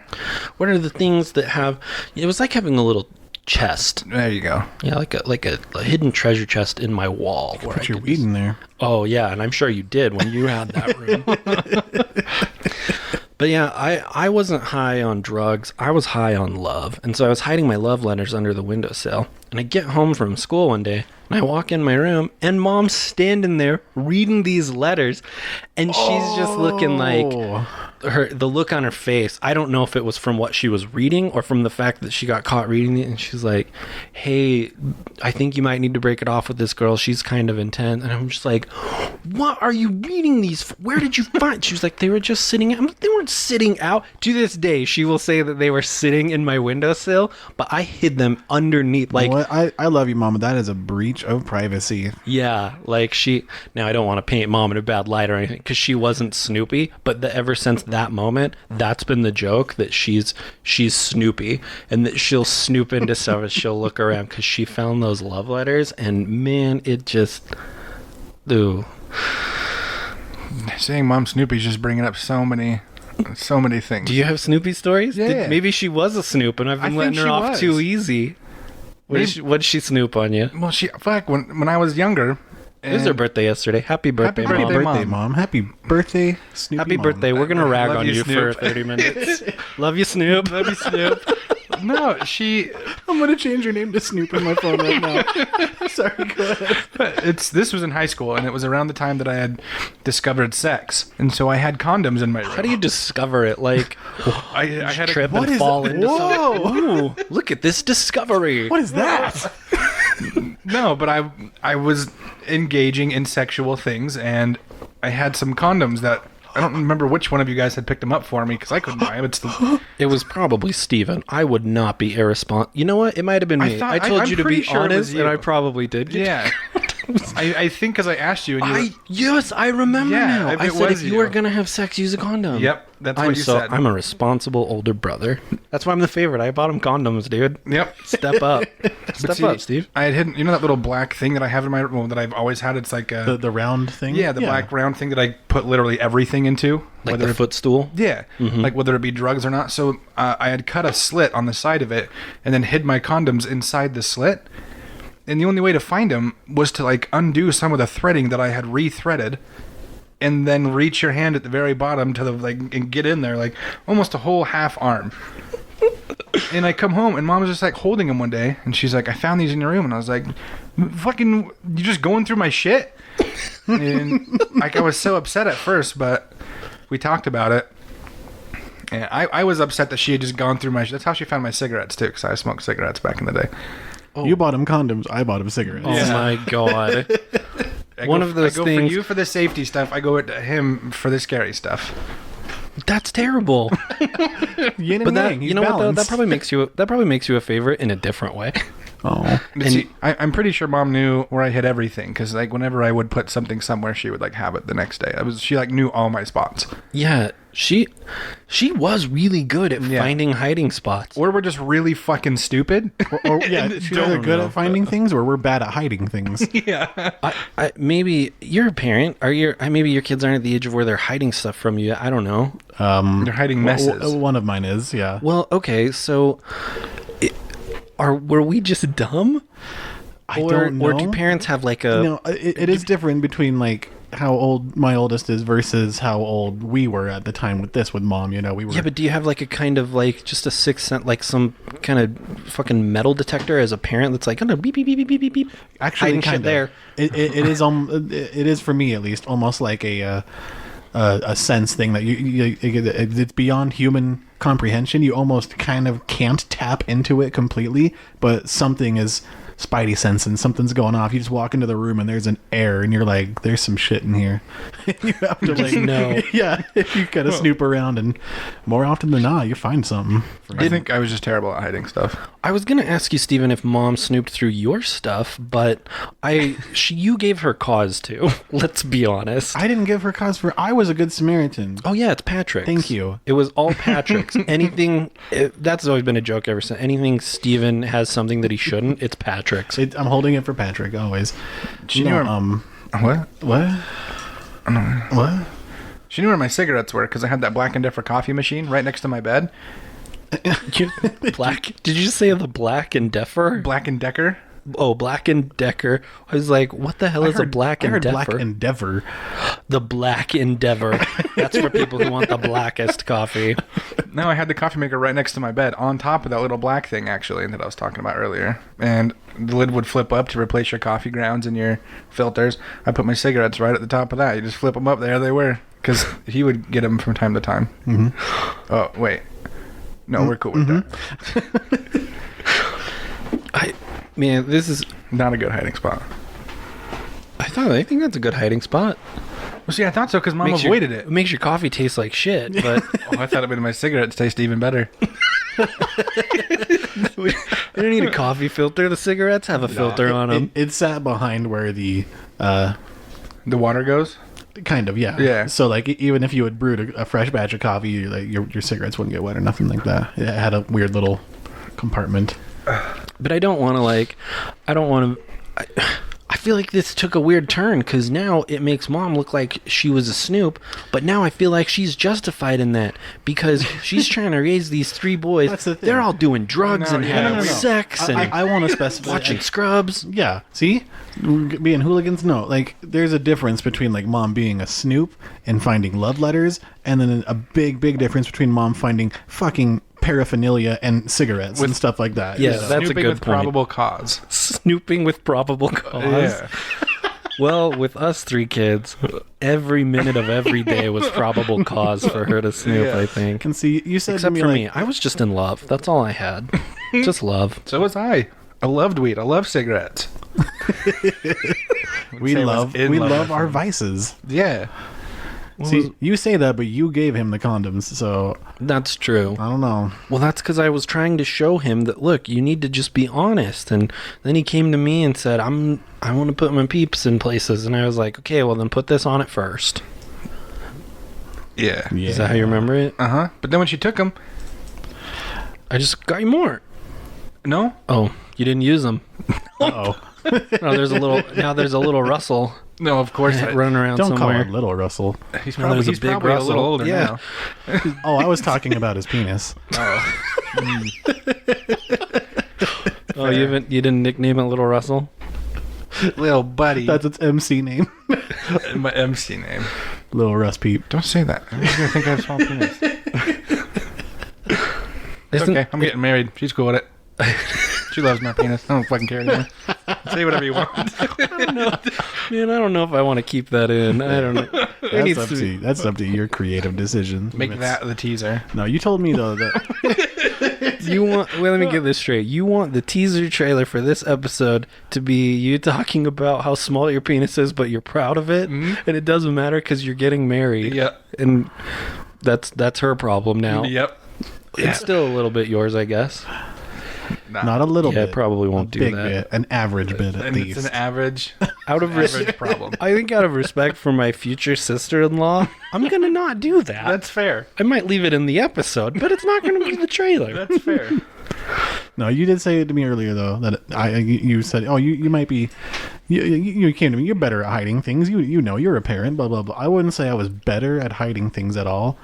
What are the things that have? It was like having a little chest. There you go. Yeah, like a hidden treasure chest in my wall. Where Put your weed in there. Oh yeah, and I'm sure you did when you had that room. But yeah, I wasn't high on drugs. I was high on love, and so I was hiding my love letters under the windowsill. And I get home from school one day, and I walk in my room, and mom's standing there reading these letters, and she's just looking like. The look on her face, I don't know if it was from what she was reading or from the fact that she got caught reading it, and she's like, hey, I think you might need to break it off with this girl. She's kind of intense. And I'm just like, what are you reading these? Where did you find? She was like, they were just sitting out. They weren't sitting out. To this day, she will say that they were sitting in my windowsill, but I hid them underneath. Like, I love you, Mama. That is a breach inch of privacy. Yeah, like now I don't want to paint Mom in a bad light or anything because she wasn't Snoopy, but ever since that moment, that's been the joke that she's Snoopy and that she'll snoop into stuff and she'll look around because she found those love letters and man, it just, ooh. Saying Mom Snoopy's just bringing up so many things. Do you have Snoopy stories? Yeah. Maybe she was a Snoop and I've been I letting think her she off was. too easy. What'd she snoop on you? Well, when I was younger. It was her birthday yesterday. Happy birthday, Happy Mom. birthday, Mom. Happy birthday, Snoopy Happy Mom. birthday. We're going to rag Love on you, you for Snoop. 30 minutes. Love you, Snoop. Love you, Snoop. No, I'm going to change your name to Snoop in my phone right now. Sorry, go ahead. this was in high school, and it was around the time that I had discovered sex, and so I had condoms in my room. How do you discover it? Like, I had a trip What and is fall that? into Whoa! something? Ooh, look at this discovery. What is that? No, but I was engaging in sexual things, and I had some condoms that I don't remember which one of you guys had picked them up for me because I couldn't buy them. It was probably Steven. I would not be irresponsible. You know what? It might have been I me. thought- I told I'm you to pretty be sure it was honest, you. and I probably did. Yeah, I think because I asked you, and you. Yes, I remember Yeah, now. if I it said was if you were you. going to have sex, use a condom. Yep, that's what you said. I'm a responsible older brother. That's why I'm the favorite. I bought him condoms, dude. Yep. Step up. Step See, up, Steve. I had hidden. You know that little black thing that I have in my room that I've always had. It's like a The round thing? the black round thing that I put literally everything into. Like whether the it- footstool. Yeah, like whether it be drugs or not. So I had cut a slit on the side of it and then hid my condoms inside the slit. And the only way to find them was to like undo some of the threading that I had rethreaded, and then reach your hand at the very bottom to the like and get in there like almost a whole half arm. And I come home and Mom was just like holding them one day, and she's like, "I found these in your room," and I was like, "Fucking, you just going through my shit?" And like I was so upset at first, but we talked about it. And I was upset that she had just gone through my... That's how she found my cigarettes, too, because I smoked cigarettes back in the day. You bought him condoms. I bought him cigarettes. Oh my god. One of those I go things. for you for the safety stuff. I go to him for the scary stuff. That's terrible. Yin and But that, yang. you He's know what though? balanced. That probably makes you a favorite in a different way. Oh. But see, I'm pretty sure Mom knew where I hid everything, because like whenever I would put something somewhere, she would like have it the next day. She like knew all my spots. Yeah, she was really good at Yeah. finding hiding spots. Or we're just really fucking stupid. Or yeah, she's either good at finding things or we're bad at hiding things. I maybe you're a parent. Maybe your kids aren't at the age of where they're hiding stuff from you. I don't know. They're hiding messes. One of mine is, yeah. Well, okay, so were we just dumb? I don't know. Or do parents have like a? No, it is different between like how old my oldest is versus how old we were at the time with Mom. You know, we were. Yeah, but do you have like a kind of like just a sixth sense, like some kind of fucking metal detector as a parent that's like, oh no, beep beep beep beep beep beep beep. Actually, hiding kind shit of. there. It is it is for me at least almost like a sense thing that it's beyond human comprehension. You almost kind of can't tap into it completely, but something is spidey sense and something's going off. You just walk into the room and there's an air and you're like, there's some shit in here. You have to like know. Yeah, you gotta snoop around, and more often than not you find something. I think I was just terrible at hiding stuff. I was gonna ask you, Stephen, if Mom snooped through your stuff, but you gave her cause to. Let's be honest. I didn't give her cause for. I was a good Samaritan. Oh yeah, it's Patrick's. Thank you. It was all Patrick's. That's always been a joke ever since. Anything Stephen has something that he shouldn't, it's Patrick's. I'm holding it for Patrick always. She knew where, What? What? She knew where my cigarettes were because I had that Black and Decker coffee machine right next to my bed. Black? Did you just say the Black and Decker? Black and Decker. Oh, Black and Decker. I was like, what the hell is a Black I and heard Decker? Black Endeavor. The Black Endeavor. That's for people who want the blackest coffee. No, I had the coffee maker right next to my bed, on top of that little black thing, actually, that I was talking about earlier. And the lid would flip up to replace your coffee grounds and your filters. I put my cigarettes right at the top of that. You just flip them up, there they were. Because he would get them from time to time. Mm-hmm. Oh, wait. No, we're cool with that. Man, this is... Not a good hiding spot. I think that's a good hiding spot. Well, see, I thought so because Mom avoided it. It makes your coffee taste like shit, but... Oh, I thought it made my cigarettes taste even better. You don't need a coffee filter. The cigarettes have a filter on them. It sat behind where the The water goes? kind of, yeah. Yeah. So like even if you had brewed a fresh batch of coffee, like your cigarettes wouldn't get wet or nothing like that. It had a weird little compartment. But I don't want to I feel like this took a weird turn because now it makes Mom look like she was a Snoop, but now I feel like she's justified in that because she's trying to raise these 3 boys. That's the thing. They're all doing drugs and having sex and I want to specify. watching Scrubs. Yeah. See, being hooligans. No, like there's a difference between like Mom being a Snoop and finding love letters, and then a big difference between Mom finding fucking paraphernalia and cigarettes and stuff like that. Yeah, you know? that's a Snooping good with point. probable cause. Snooping with probable cause. Yeah. Well, with us 3 kids, every minute of every day was probable cause for her to snoop, Yeah. I think. And see, you said Except to me, for like, me. I was just in love. That's all I had. Just love. So was I. I loved weed. I love cigarettes. we say I was love in we love love with our him. vices. Yeah. See, you say that, but you gave him the condoms, so That's true. I don't know. Well, that's because I was trying to show him that, look, you need to just be honest. And then he came to me and said, I want to put my peeps in places. And I was like, okay, well, then put this on it first. Yeah. Is that how you remember it? Uh-huh. But then when she took them, I just got you more. no? Oh, you didn't use them. Uh-oh. Now there's a little Russell No, of course not. running around Don't call somewhere. him Little Russell. He's Well, probably, there's a he's big probably a Russell. little older Yeah. now. Oh, I was talking about his penis. Oh, you didn't nickname it Little Russell? Little buddy. That's its MC name. my MC name. Little Russ Peep. Don't say that. I'm just going to think I have a small penis. It's Isn't- okay. I'm getting married. She's cool with it. She loves my penis. I don't fucking care anymore. Say whatever you want. Man, I don't know if I want to keep that in. I don't know. That's up to your creative decision. Make It's- that the teaser. No, you told me though that You want? Well, let me get this straight. You want the teaser trailer for this episode to be you talking about how small your penis is, but you're proud of it, and it doesn't matter because you're getting married. Yep. And that's her problem now. Yep. It's still a little bit yours, I guess. not a little Yeah, bit. it probably won't a do big that. bit, an average bit at And least. it's an average, Out of average problem. I think out of respect for my future sister-in-law, I'm gonna not do that. That's fair. I might leave it in the episode, but it's not gonna be the trailer. That's fair. No, you did say it to me earlier though that you said, oh, you might be, you came to me, you're better at hiding things. You know, you're a parent, blah blah blah. I wouldn't say I was better at hiding things at all.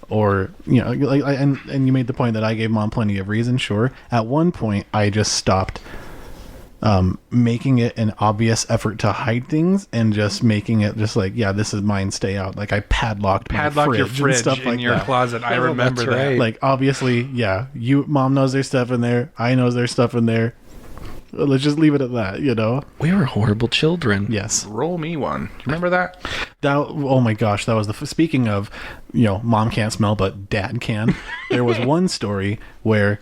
Or, you know, like, and you made the point that I gave Mom plenty of reason. Sure, at one point I just stopped making it an obvious effort to hide things and just making it just like, yeah, this is mine, stay out. Like I padlocked my fridge your and fridge stuff in like your that. closet. I Oh, remember that's that. right. Like obviously, yeah, Mom knows there's stuff in there, I knows there's stuff in there. Let's just leave it at that, you know. We were horrible children. Yes, Roll me one. Do you remember that? that, oh my gosh, that was speaking of, you know, Mom can't smell but Dad can. There was one story where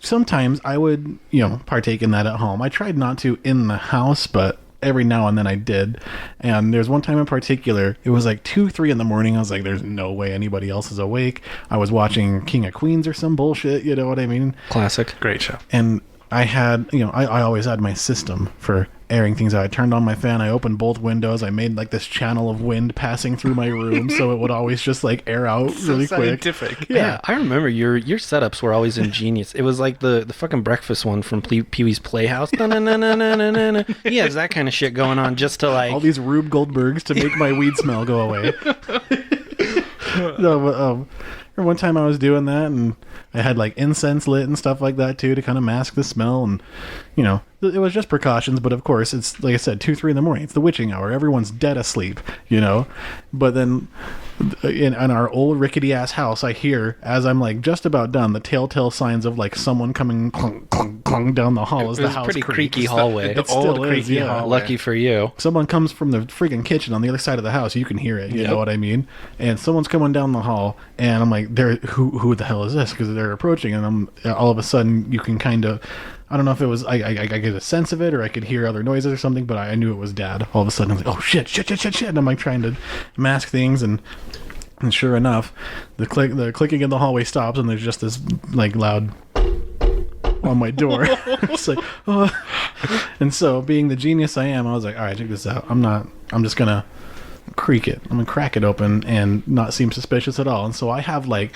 sometimes I would, you know, partake in that at home. I tried not to in the house, but every now and then I did. And there's one time in particular, it was like 2-3 in the morning. I was like, there's no way anybody else is awake. I was watching King of Queens or some bullshit, you know what I mean? Classic. Great show. And I had, you know, I always had my system for airing things out. I turned on my fan, I opened both windows, I made like this channel of wind passing through my room so it would always just like air out really quick. Scientific. Yeah, I remember your setups were always ingenious. It was like the fucking breakfast one from Pee-wee's Playhouse. Na-na-na-na-na-na-na. He has that kind of shit going on just to like... All these Rube Goldbergs to make my weed smell go away. No, but, one time I was doing that and I had like incense lit and stuff like that too to kind of mask the smell, and you know, it was just precautions, but of course it's like I said, 2-3 in the morning, it's the witching hour, everyone's dead asleep, you know. But then in our old rickety ass house, I hear as I'm like just about done the telltale signs of like someone coming clunk clunk clunk down the hall as It the was house pretty creaks. creaky hallway. The It still old is, creaky yeah. hallway. Lucky for you. Someone comes from the friggin' kitchen on the other side of the house. You can hear it. You know what I mean? And someone's coming down the hall, and I'm like, who the hell is this? Because they're approaching, and all of a sudden you can kind of, I don't know if it was, I get a sense of it, or I could hear other noises or something, but I knew it was Dad. All of a sudden, I'm like, oh shit. And I'm like trying to mask things, and And sure enough, the clicking in the hallway stops, and there's just this like loud on my door. It's like, oh. And so, being the genius I am, I was like, all right, check this out. I'm just gonna creak it. I'm gonna crack it open and not seem suspicious at all. And so I have like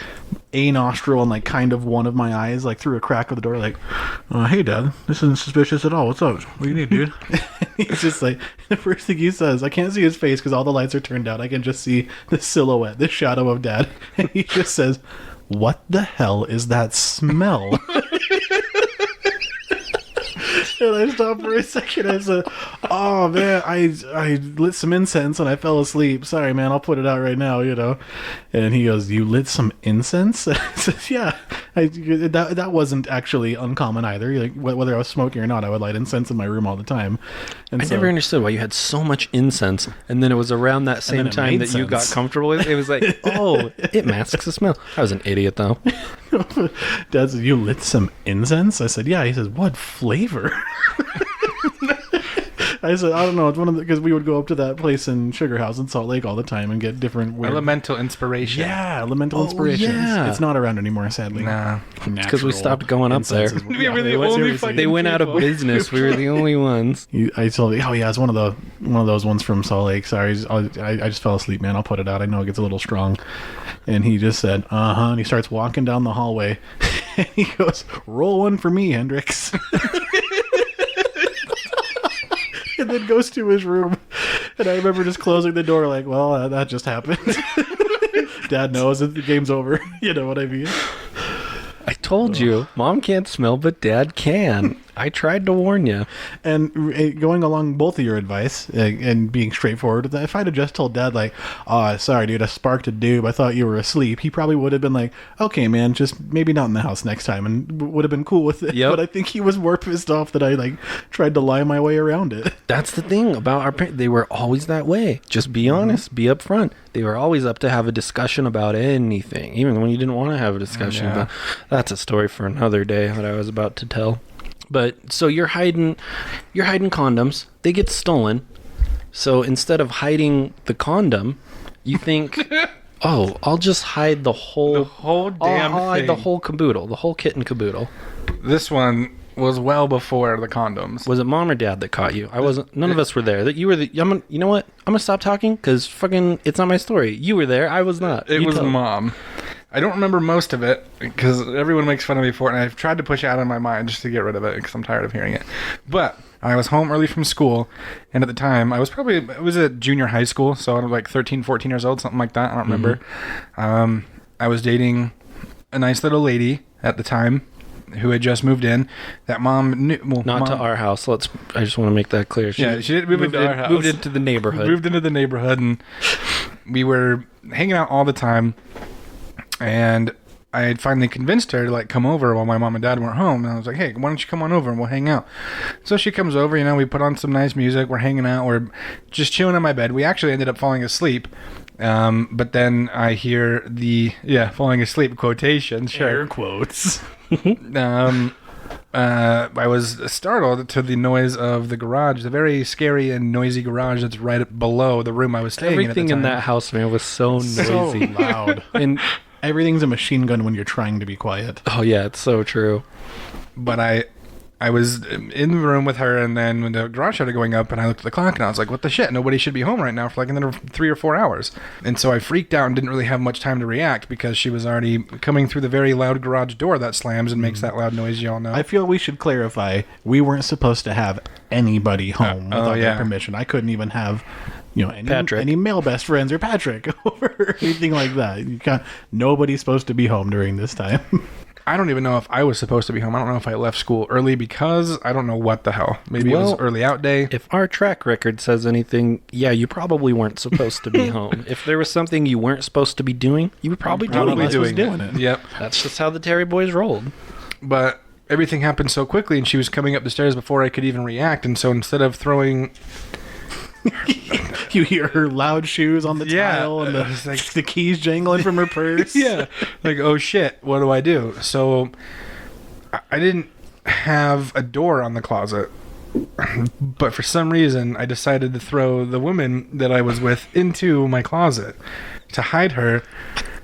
a nostril and like kind of one of my eyes like through a crack of the door, like, hey Dad, this isn't suspicious at all. What's up? What do you need, dude? He's just like, the first thing he says, I can't see his face because all the lights are turned out. I can just see the silhouette, the shadow of Dad. And he just says, what the hell is that smell? And I stopped for a second. I said, oh man, I lit some incense and I fell asleep. Sorry man, I'll put it out right now, And he goes, you lit some incense? I said, yeah. That wasn't actually uncommon either. Like, whether I was smoking or not, I would light incense in my room all the time. And I never understood why you had so much incense, and then it was around that same time that you got comfortable with it. It was like, oh, it masks the smell. I was an idiot though. Dad said, you lit some incense? I said, yeah. He says, what flavor? I said, I don't know. It's one of the, because we would go up to that place in Sugar House in Salt Lake all the time and get different weird... Elemental inspiration. Yeah, elemental inspirations. Yeah. It's not around anymore, sadly. Nah. It's because we stopped going up there. We were the only fucking They went out of business. We were the only ones. I told you, oh yeah, it's one of those ones from Salt Lake. Sorry, I just fell asleep, man. I'll put it out. I know it gets a little strong. And he just said, uh-huh. And he starts walking down the hallway. And he goes, roll one for me, Hendrix. And then goes to his room. And I remember just closing the door like, well, that just happened. Dad knows that the game's over. You know what I mean? I told you, Mom can't smell, but Dad can. I tried to warn you. And going along both of your advice and being straightforward with that, if I'd have just told Dad, like, oh, sorry, dude, I sparked a doob. I thought you were asleep. He probably would have been like, okay, man, just maybe not in the house next time, and would have been cool with it. Yep. But I think he was more pissed off that I, like, tried to lie my way around it. That's the thing about our parents. They were always that way. Just be honest. Be upfront. They were always up to have a discussion about anything, even when you didn't want to have a discussion. Yeah. But that's a story for another day that I was about to tell. But so you're hiding condoms. They get stolen. So instead of hiding the condom, you think, oh, I'll just hide the whole damn I'll hide thing. the whole caboodle, the whole kit and caboodle. This one was well before the condoms. Was it Mom or Dad that caught you? I wasn't. None of us were there. That you were the. You know what? I'm gonna stop talking because fucking it's not my story. You were there. I was not. It You was tell. Mom. I don't remember most of it because everyone makes fun of me for it, and I've tried to push it out of my mind just to get rid of it because I'm tired of hearing it. But I was home early from school, and at the time, I was at junior high school, so I was like 13, 14 years old, something like that. I don't remember. I was dating a nice little lady at the time who had just moved in. That Mom knew. Well, Not Mom, to our house. I just want to make that clear. She did move into our house. Moved into the neighborhood. Moved into the neighborhood, and we were hanging out all the time. And I had finally convinced her to like come over while my mom and dad weren't home. And I was like, hey, why don't you come on over and we'll hang out? So she comes over, we put on some nice music. We're hanging out. We're just chilling in my bed. We actually ended up falling asleep. But then I hear falling asleep quotation. Sure. Air quotes. I was startled to the noise of the garage, the very scary and noisy garage that's right below the room I was staying Everything in in at the time. that house, man, was so noisy. So loud. And Everything's a machine gun when you're trying to be quiet. oh yeah, it's so true. But I was in the room with her, and then when the garage started going up, and I looked at the clock, and I was like, what the shit? Nobody should be home right now for like another 3 or 4 hours. And so I freaked out and didn't really have much time to react because she was already coming through the very loud garage door that slams and makes that loud noise you all know. I feel we should clarify, we weren't supposed to have anybody home without their permission. I couldn't even have any male best friends or Patrick or anything like that. Nobody's supposed to be home during this time. I don't even know if I was supposed to be home. I don't know if I left school early because I don't know what the hell. Maybe it was early out day. If our track record says anything, yeah, you probably weren't supposed to be home. If there was something you weren't supposed to be doing, you were probably doing it. Yep. That's just how the Terry boys rolled. But everything happened so quickly, and she was coming up the stairs before I could even react. And so instead of throwing... You hear her loud shoes on the tile and the keys jangling from her purse. Yeah. Like, oh shit, what do I do? So I didn't have a door on the closet. But for some reason, I decided to throw the woman that I was with into my closet. to hide her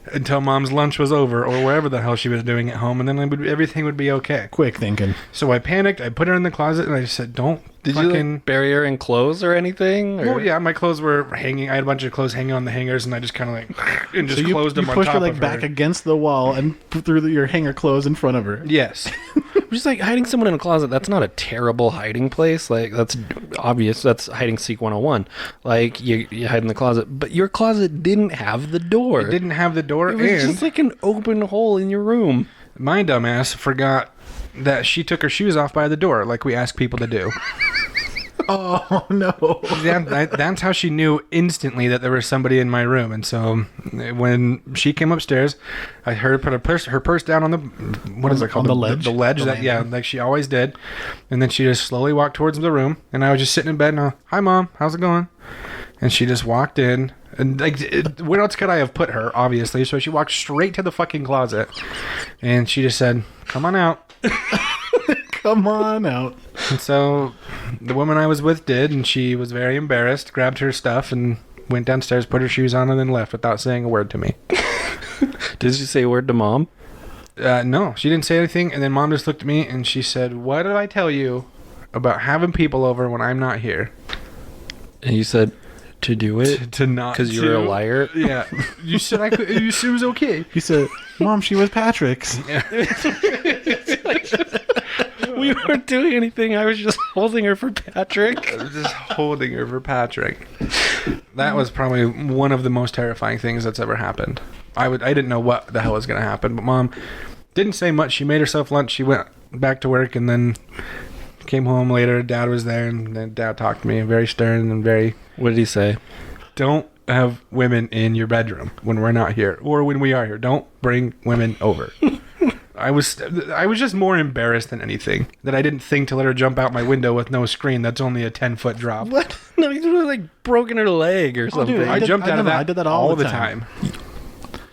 until Mom's lunch was over or wherever the hell she was doing at home, and then everything would be okay. Quick thinking. So I panicked. I put her in the closet, and I just said, "Don't." Did you like, bury her in clothes or anything? Or? Well, yeah, my clothes were hanging. I had a bunch of clothes hanging on the hangers, and I just kind of like and just closed them on top of her. You pushed her like back against the wall and threw your hanger clothes in front of her. Yes. Just like hiding someone in a closet, that's not a terrible hiding place. Like, that's obvious. That's hiding seek 101. Like, you hide in the closet, but your closet didn't have the door. It didn't have the door, It was and just like an open hole in your room. my dumbass forgot that she took her shoes off by the door, like we ask people to do. Oh, no. That's how she knew instantly that there was somebody in my room. And so when she came upstairs, I heard her put her purse down on the, what is it called? On the ledge? The ledge, like she always did. And then she just slowly walked towards the room. And I was just sitting in bed and hi, Mom, how's it going? And she just walked in. And like, where else could I have put her, obviously? So she walked straight to the fucking closet. And she just said, come on out. Come on out. And so the woman I was with did, and she was very embarrassed, grabbed her stuff, and went downstairs, put her shoes on, and then left without saying a word to me. Did you say a word to Mom? No, she didn't say anything, and then Mom just looked at me, and she said, what did I tell you about having people over when I'm not here? And you said to do it? To not Because you were a liar? Yeah. You said I could, you said it was okay. You said, Mom, she was Patrick's. We weren't doing anything. I was just holding her for Patrick. I was just holding her for Patrick. That was probably one of the most terrifying things that's ever happened. I didn't know what the hell was going to happen, but Mom didn't say much. She made herself lunch. She went back to work and then came home later. Dad was there, and then Dad talked to me, very stern and very... What did he say? Don't have women in your bedroom when we're not here, or when we are here. Don't bring women over. I was just more embarrassed than anything that I didn't think to let her jump out my window with no screen. That's only a 10-foot drop. What? No, you would have like broken her leg or something. dude, I jumped out of that. I did that all the time.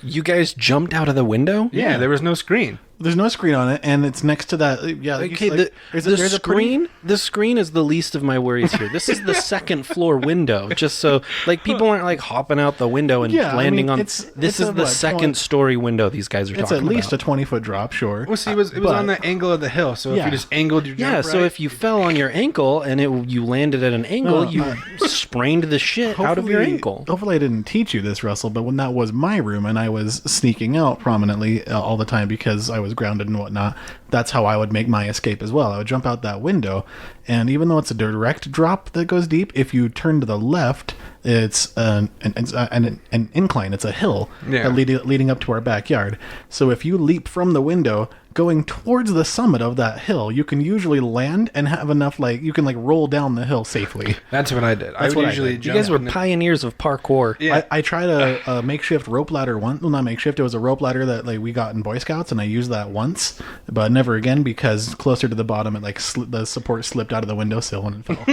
You guys jumped out of the window? Yeah, there was no screen. There's no screen on it, and it's next to that. Yeah. Okay, like, the screen is the least of my worries here. This is the second floor window, just so like people aren't like hopping out the window and landing on. This is the second story window these guys are talking about. It's at least a 20-foot drop, sure. Well, see, it was on the angle of the hill, so if you just angled your jump so if you fell on your ankle and you landed at an angle, you sprained the shit out of your ankle. Hopefully, I didn't teach you this, Russell, but when that was my room and I was sneaking out prominently all the time because I was grounded and whatnot, that's how I would make my escape as well. I would jump out that window, and even though it's a direct drop that goes deep, if you turn to the left, it's an incline. It's a hill leading up to our backyard. So if you leap from the window going towards the summit of that hill, you can usually land and have enough, like, you can like roll down the hill safely. That's what I did. I would usually You guys were pioneers of parkour. Yeah. I tried a makeshift rope ladder once. Well, not makeshift. It was a rope ladder that like we got in Boy Scouts, and I used that once, but never again because closer to the bottom, it like the support slipped out of the windowsill and it fell.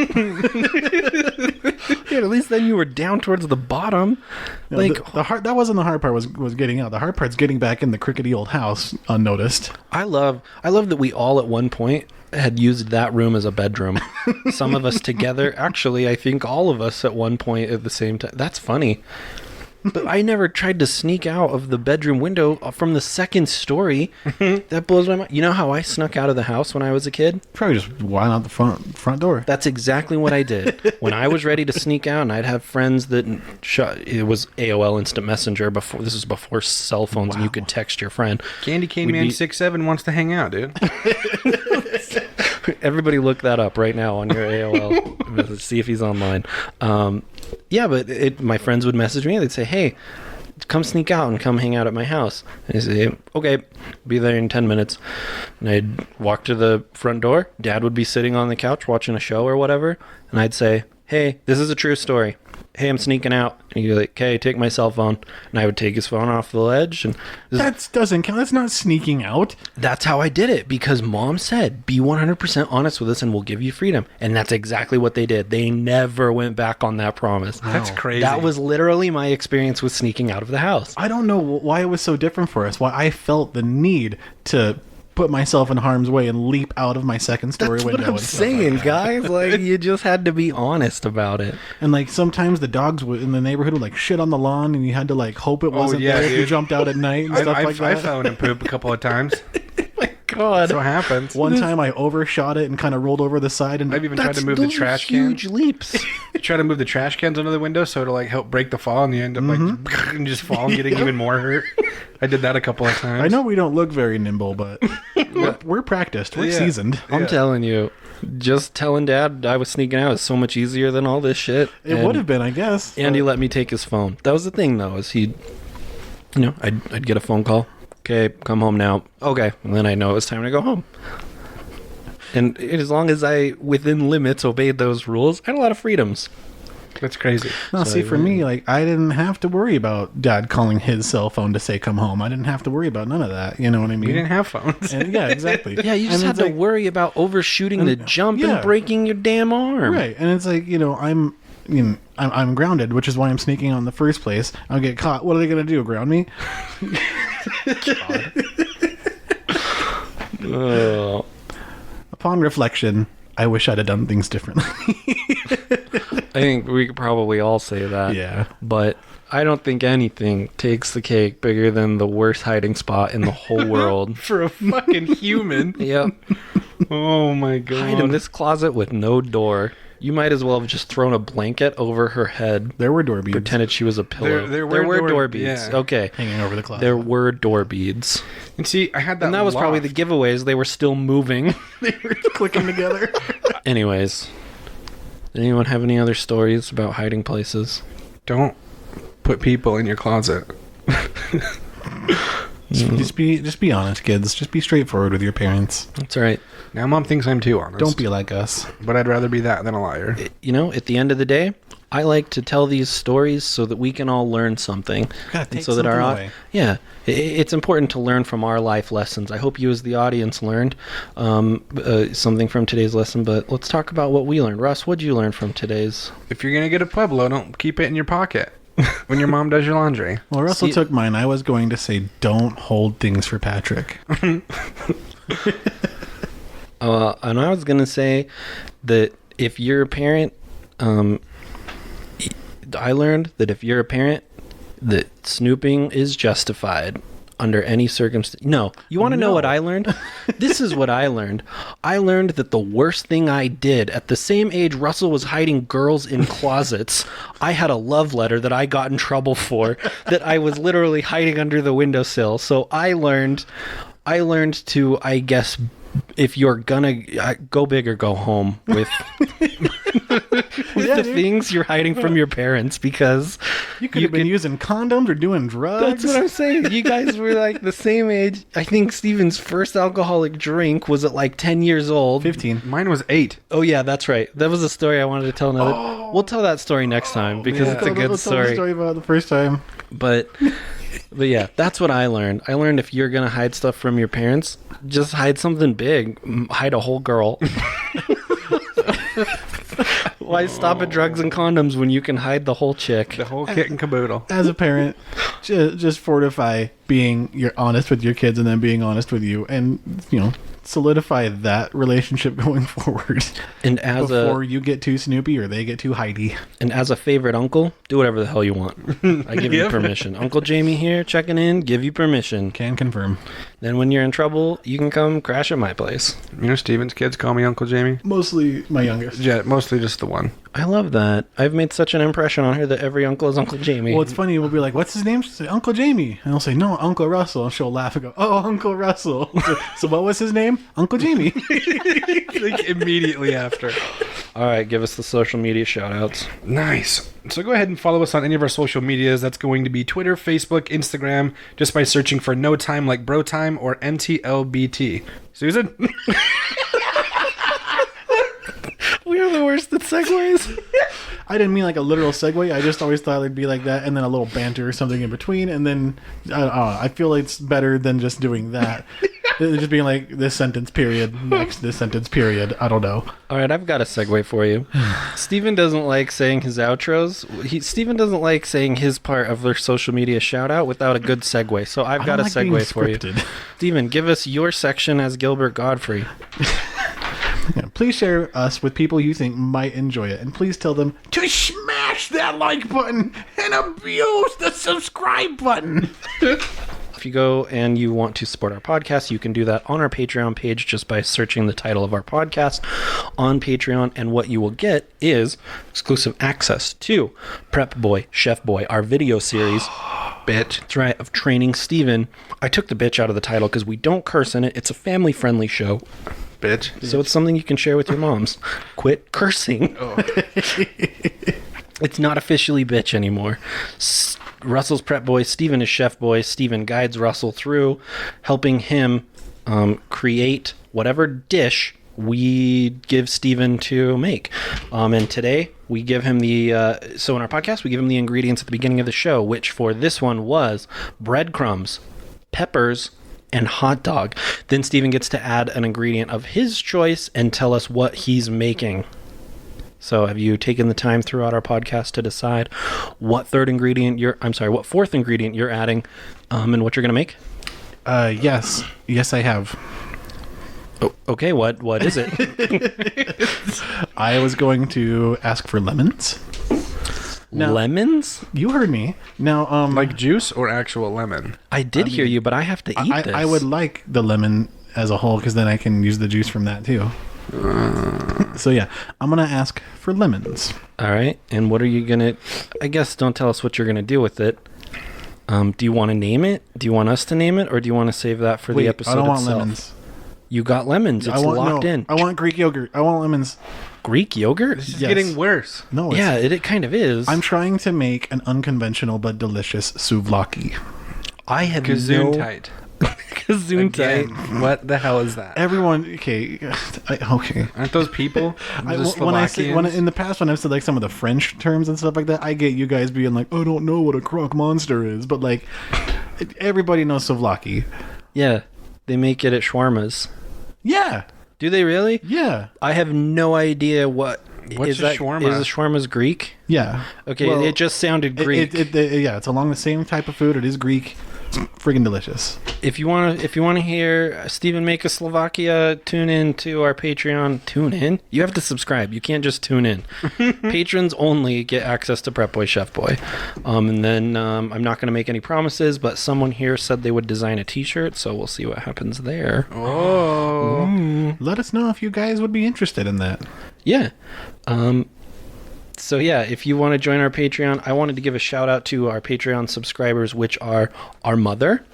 Yeah, at least then you were down towards the bottom. Like the hard, that wasn't the hard part. Was getting out. The hard part's getting back in the crickety old house unnoticed. I love that we all at one point had used that room as a bedroom. Some of us together. Actually, I think all of us at one point at the same time. That's funny. But I never tried to sneak out of the bedroom window from the second story. That blows my mind. You know how I snuck out of the house when I was a kid? Probably just why not the front door. That's exactly what I did. When I was ready to sneak out, and I'd have friends that it was AOL Instant Messenger before. This was before cell phones, and you could text your friend. Candy Cane Man 67 wants to hang out, dude. Everybody look that up right now on your AOL. See if he's online. Yeah, but my friends would message me. They'd say, hey, come sneak out and come hang out at my house. And I say, okay, be there in 10 minutes. And I'd walk to the front door. Dad would be sitting on the couch watching a show or whatever. And I'd say, hey, this is a true story. Hey, I'm sneaking out. And he'd be like, okay, take my cell phone. And I would take his phone off the ledge. And that doesn't count. That's not sneaking out. That's how I did it, because Mom said, be 100% honest with us and we'll give you freedom. And that's exactly what they did. They never went back on that promise. Wow. That's crazy. That was literally my experience with sneaking out of the house. I don't know why it was so different for us. Why I felt the need to put myself in harm's way and leap out of my second story window. What I'm and stuff saying, like that. guys. Like, you just had to be honest about it. And like sometimes the dogs in the neighborhood would like shit on the lawn, and you had to like hope it wasn't there if you dude. jumped out at night and stuff like I that. fell in and poop a couple of times. God. That's what happens. One time I overshot it and kind of rolled over the side, and I've even tried to move the Those are trash can. huge leaps. You try to move the trash cans under the window so to like help break the fall, and you end up like and just fall and getting even more hurt. I did that a couple of times. I know we don't look very nimble, but we're practiced. We're Yeah. seasoned. I'm telling you, just telling Dad I was sneaking out is so much easier than all this shit. It would have been, I guess. Andy let me take his phone. That was the thing, though, is I'd get a phone call. Okay, come home now. Okay, and then I know it was time to go home. And as long as I, within limits, obeyed those rules, I had a lot of freedoms. That's crazy. No, see, for me, like, I didn't have to worry about Dad calling his cell phone to say come home. I didn't have to worry about none of that. You know what I mean? We didn't have phones. And, yeah, exactly. Yeah, you just And had it's to worry about overshooting the jump yeah. and breaking your damn arm. Right, and it's like, I'm grounded, which is why I'm sneaking out in the first place. I'll get caught. What are they going to do? Ground me? Oh. Upon reflection, I wish I'd have done things differently. I think we could probably all say that. Yeah. But I don't think anything takes the cake bigger than the worst hiding spot in the whole world. For a fucking human. Yep. Oh my god. Hide in this closet with no door. You might as well have just thrown a blanket over her head. There were door beads Pretended she was a pillow. There were were door door- beads. yeah. Okay. hanging over the closet. There were door beads. And see, I had that. And that was probably the loft. giveaways. They were still moving. They were clicking together. Anyways. Did anyone have any other stories about hiding places? Don't put people in your closet. Just be honest, kids. Just be straightforward with your parents. That's right. Now, Mom thinks I'm too honest. Don't be like us. But I'd rather be that than a liar. You know, at the end of the day, I like to tell these stories so that we can all learn something. Gotta And take so that something our away. yeah, it's important to learn from our life lessons. I hope you, as the audience, learned something from today's lesson. But let's talk about what we learned. Russ, what'd you learn from today's? If you're gonna get a Pueblo, don't keep it in your pocket when your mom does your laundry. Well, Russell See- took mine. I was going to say, don't hold things for Patrick. And I was gonna say that if you're a parent, I learned that if you're a parent, that snooping is justified under any circumstance. No, you want to know what I learned? This is what I learned. I learned that the worst thing I did at the same age Russell was hiding girls in closets, I had a love letter that I got in trouble for that I was literally hiding under the windowsill. So I learned to, I guess, if you're gonna go big or go home with the things you're hiding from your parents, because You could have been using condoms or doing drugs. that's what I'm saying. You guys were like the same age. I think Steven's first alcoholic drink was at like 10 years old. 15. Mine was 8. Oh yeah, that's right. That was a story I wanted to tell another. We'll tell that story next time because it's a good Tell the story. story about the first time. But yeah, that's what I learned. I learned if you're gonna hide stuff from your parents, just hide something big. Hide a whole girl. Why stop at drugs and condoms when you can hide the whole chick? The whole kit and caboodle. As a parent, just fortify being you're honest with your kids and then being honest with you, and solidify that relationship going forward. And as Before you get too Snoopy or they get too Heidi. a favorite uncle, do whatever the hell you want. I give you Yep. permission. Uncle Jamie here, checking in, give you permission. Can confirm. Then when you're in trouble, you can come crash at my place. You know, Steven's kids call me Uncle Jamie. Mostly my youngest. Yeah, mostly just the one. I love that. I've made such an impression on her that every uncle is Uncle Jamie. Well, it's funny. We'll be like, "What's his name?" She'll say, "Uncle Jamie," and I'll say, "No, Uncle Russell." And she'll laugh and go, "Oh, Uncle Russell." So what was his name? Uncle Jamie. Like immediately after. All right, give us the social media shout outs. Nice. So go ahead and follow us on any of our social medias. That's going to be Twitter, Facebook, Instagram, just by searching for No Time Like Bro Time or NTLBT. Susan? We are the worst at segues. I didn't mean like a literal segue. I just always thought it'd be like that, and then a little banter or something in between, and then I feel like it's better than just doing that. Just being like this sentence period, next this sentence period. I don't know. All right, I've got a segue for you. Steven doesn't like saying his outros. Steven doesn't like saying his part of their social media shout out without a good segue. So I've got a segue for you. Steven, give us your section as Gilbert Godfrey. Yeah, please share us with people you think might enjoy it, and please tell them to smash that like button and abuse the subscribe button. If you go and you want to support our podcast, you can do that on our Patreon page just by searching the title of our podcast on Patreon. And what you will get is exclusive access to Prep Boy, Chef Boy, our video series. Bitch. That's right, of training Steven. I took the bitch out of the title because we don't curse in it. It's a family-friendly show. Bitch. So it's something you can share with your moms. Quit cursing. Oh. It's not officially bitch anymore. Russell's Prep Boy, Steven is Chef Boy. Steven guides Russell through helping him create whatever dish we give Steven to make. And today we give him so in our podcast, we give him the ingredients at the beginning of the show, which for this one was breadcrumbs, peppers, and hot dog. Then Steven gets to add an ingredient of his choice and tell us what he's making. So have you taken the time throughout our podcast to decide what fourth ingredient you're adding, and what you're going to make? Yes, I have. Oh, okay, what is it? I was going to ask for lemons. Now, lemons? You heard me. Now, Like juice or actual lemon? I did hear you, but I have to eat this. I would like the lemon as a whole because then I can use the juice from that too. So yeah, I'm gonna ask for lemons. All right, and what are you gonna? I guess don't tell us what you're gonna do with it. Do you want to name it? Do you want us to name it, or do you want to save that for the episode I don't itself? want lemons. You got lemons. It's locked in. I want Greek yogurt. I want lemons. Greek yogurt? This is Yes. getting worse. No, it's, Yeah, it kind of is. I'm trying to make an unconventional but delicious souvlaki. I have Gesundheit. Again, Gesundheit. what the hell is that? Everyone, okay. Aren't those people? When in the past when I've said like some of the French terms and stuff like that, I get you guys being like, I don't know what a croque monster is, but like everybody knows souvlaki. Yeah, they make it at shawarmas. Yeah, Do they really? yeah, I have no idea what. What's is a that? shawarma? Is the shawarma's Greek? yeah. Okay, Well, it just sounded Greek. Yeah, it's along the same type of food. It is Greek. It's friggin' delicious. If you want to hear Steven make a Slovakia, tune in to our Patreon. Tune in? You have to subscribe. You can't just tune in. Patrons only get access to Prep Boy, Chef Boy. And then I'm not going to make any promises, but someone here said they would design a t-shirt, so we'll see what happens there. Oh. Let us know if you guys would be interested in that. Yeah. So yeah, if you want to join our Patreon, I wanted to give a shout out to our Patreon subscribers, which are our mother.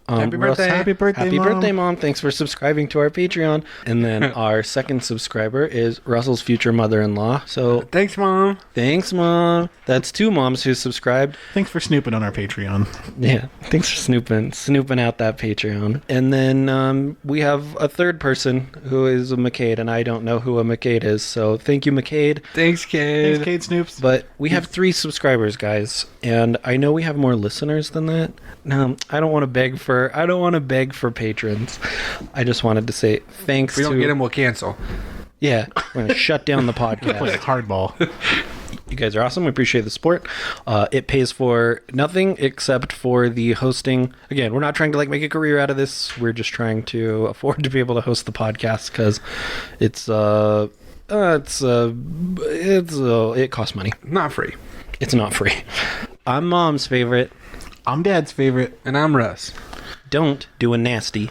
Happy birthday. Happy birthday, Mom. Thanks for subscribing to our Patreon. And then our second subscriber is Russell's future mother-in-law. So Thanks, Mom. thanks, Mom. That's two moms who subscribed. Thanks for snooping on our Patreon. Yeah, thanks for snooping out that Patreon. And then we have a third person who is a McCade, and I don't know who a McCade is. So thank you, McCade. Thanks, kid. Thanks, Kate Snoops. But we have 3 subscribers, guys, and I know we have more listeners than that. No, I don't want to beg for patrons. I just wanted to say thanks. If we don't get them, we'll cancel. Yeah, we're gonna shut down the Play podcast. hardball. You guys are awesome. We appreciate the support. It pays for nothing except for the hosting. Again, we're not trying to like make a career out of this. We're just trying to afford to be able to host the podcast because it costs money. Not free. It's not free. I'm Mom's favorite. I'm Dad's favorite. And I'm Russ. Don't do a nasty.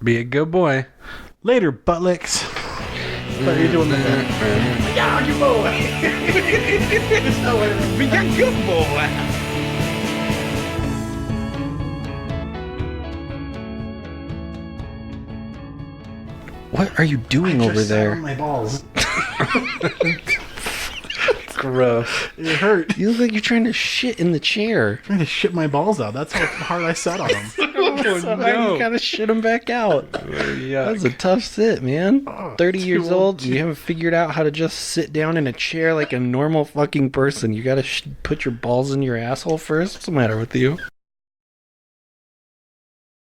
Be a good boy. Later, butt licks. What are you doing with that? Yeah, you boy. Be a good boy. What are you doing over there? My balls. Gross. It hurt. You look like you're trying to shit in the chair. I'm trying to shit my balls out. That's how hard I sat on them. So you gotta shit them back out. That's a tough sit, man. 30 years old, you haven't figured out how to just sit down in a chair like a normal fucking person. You gotta put your balls in your asshole first. What's the matter with you?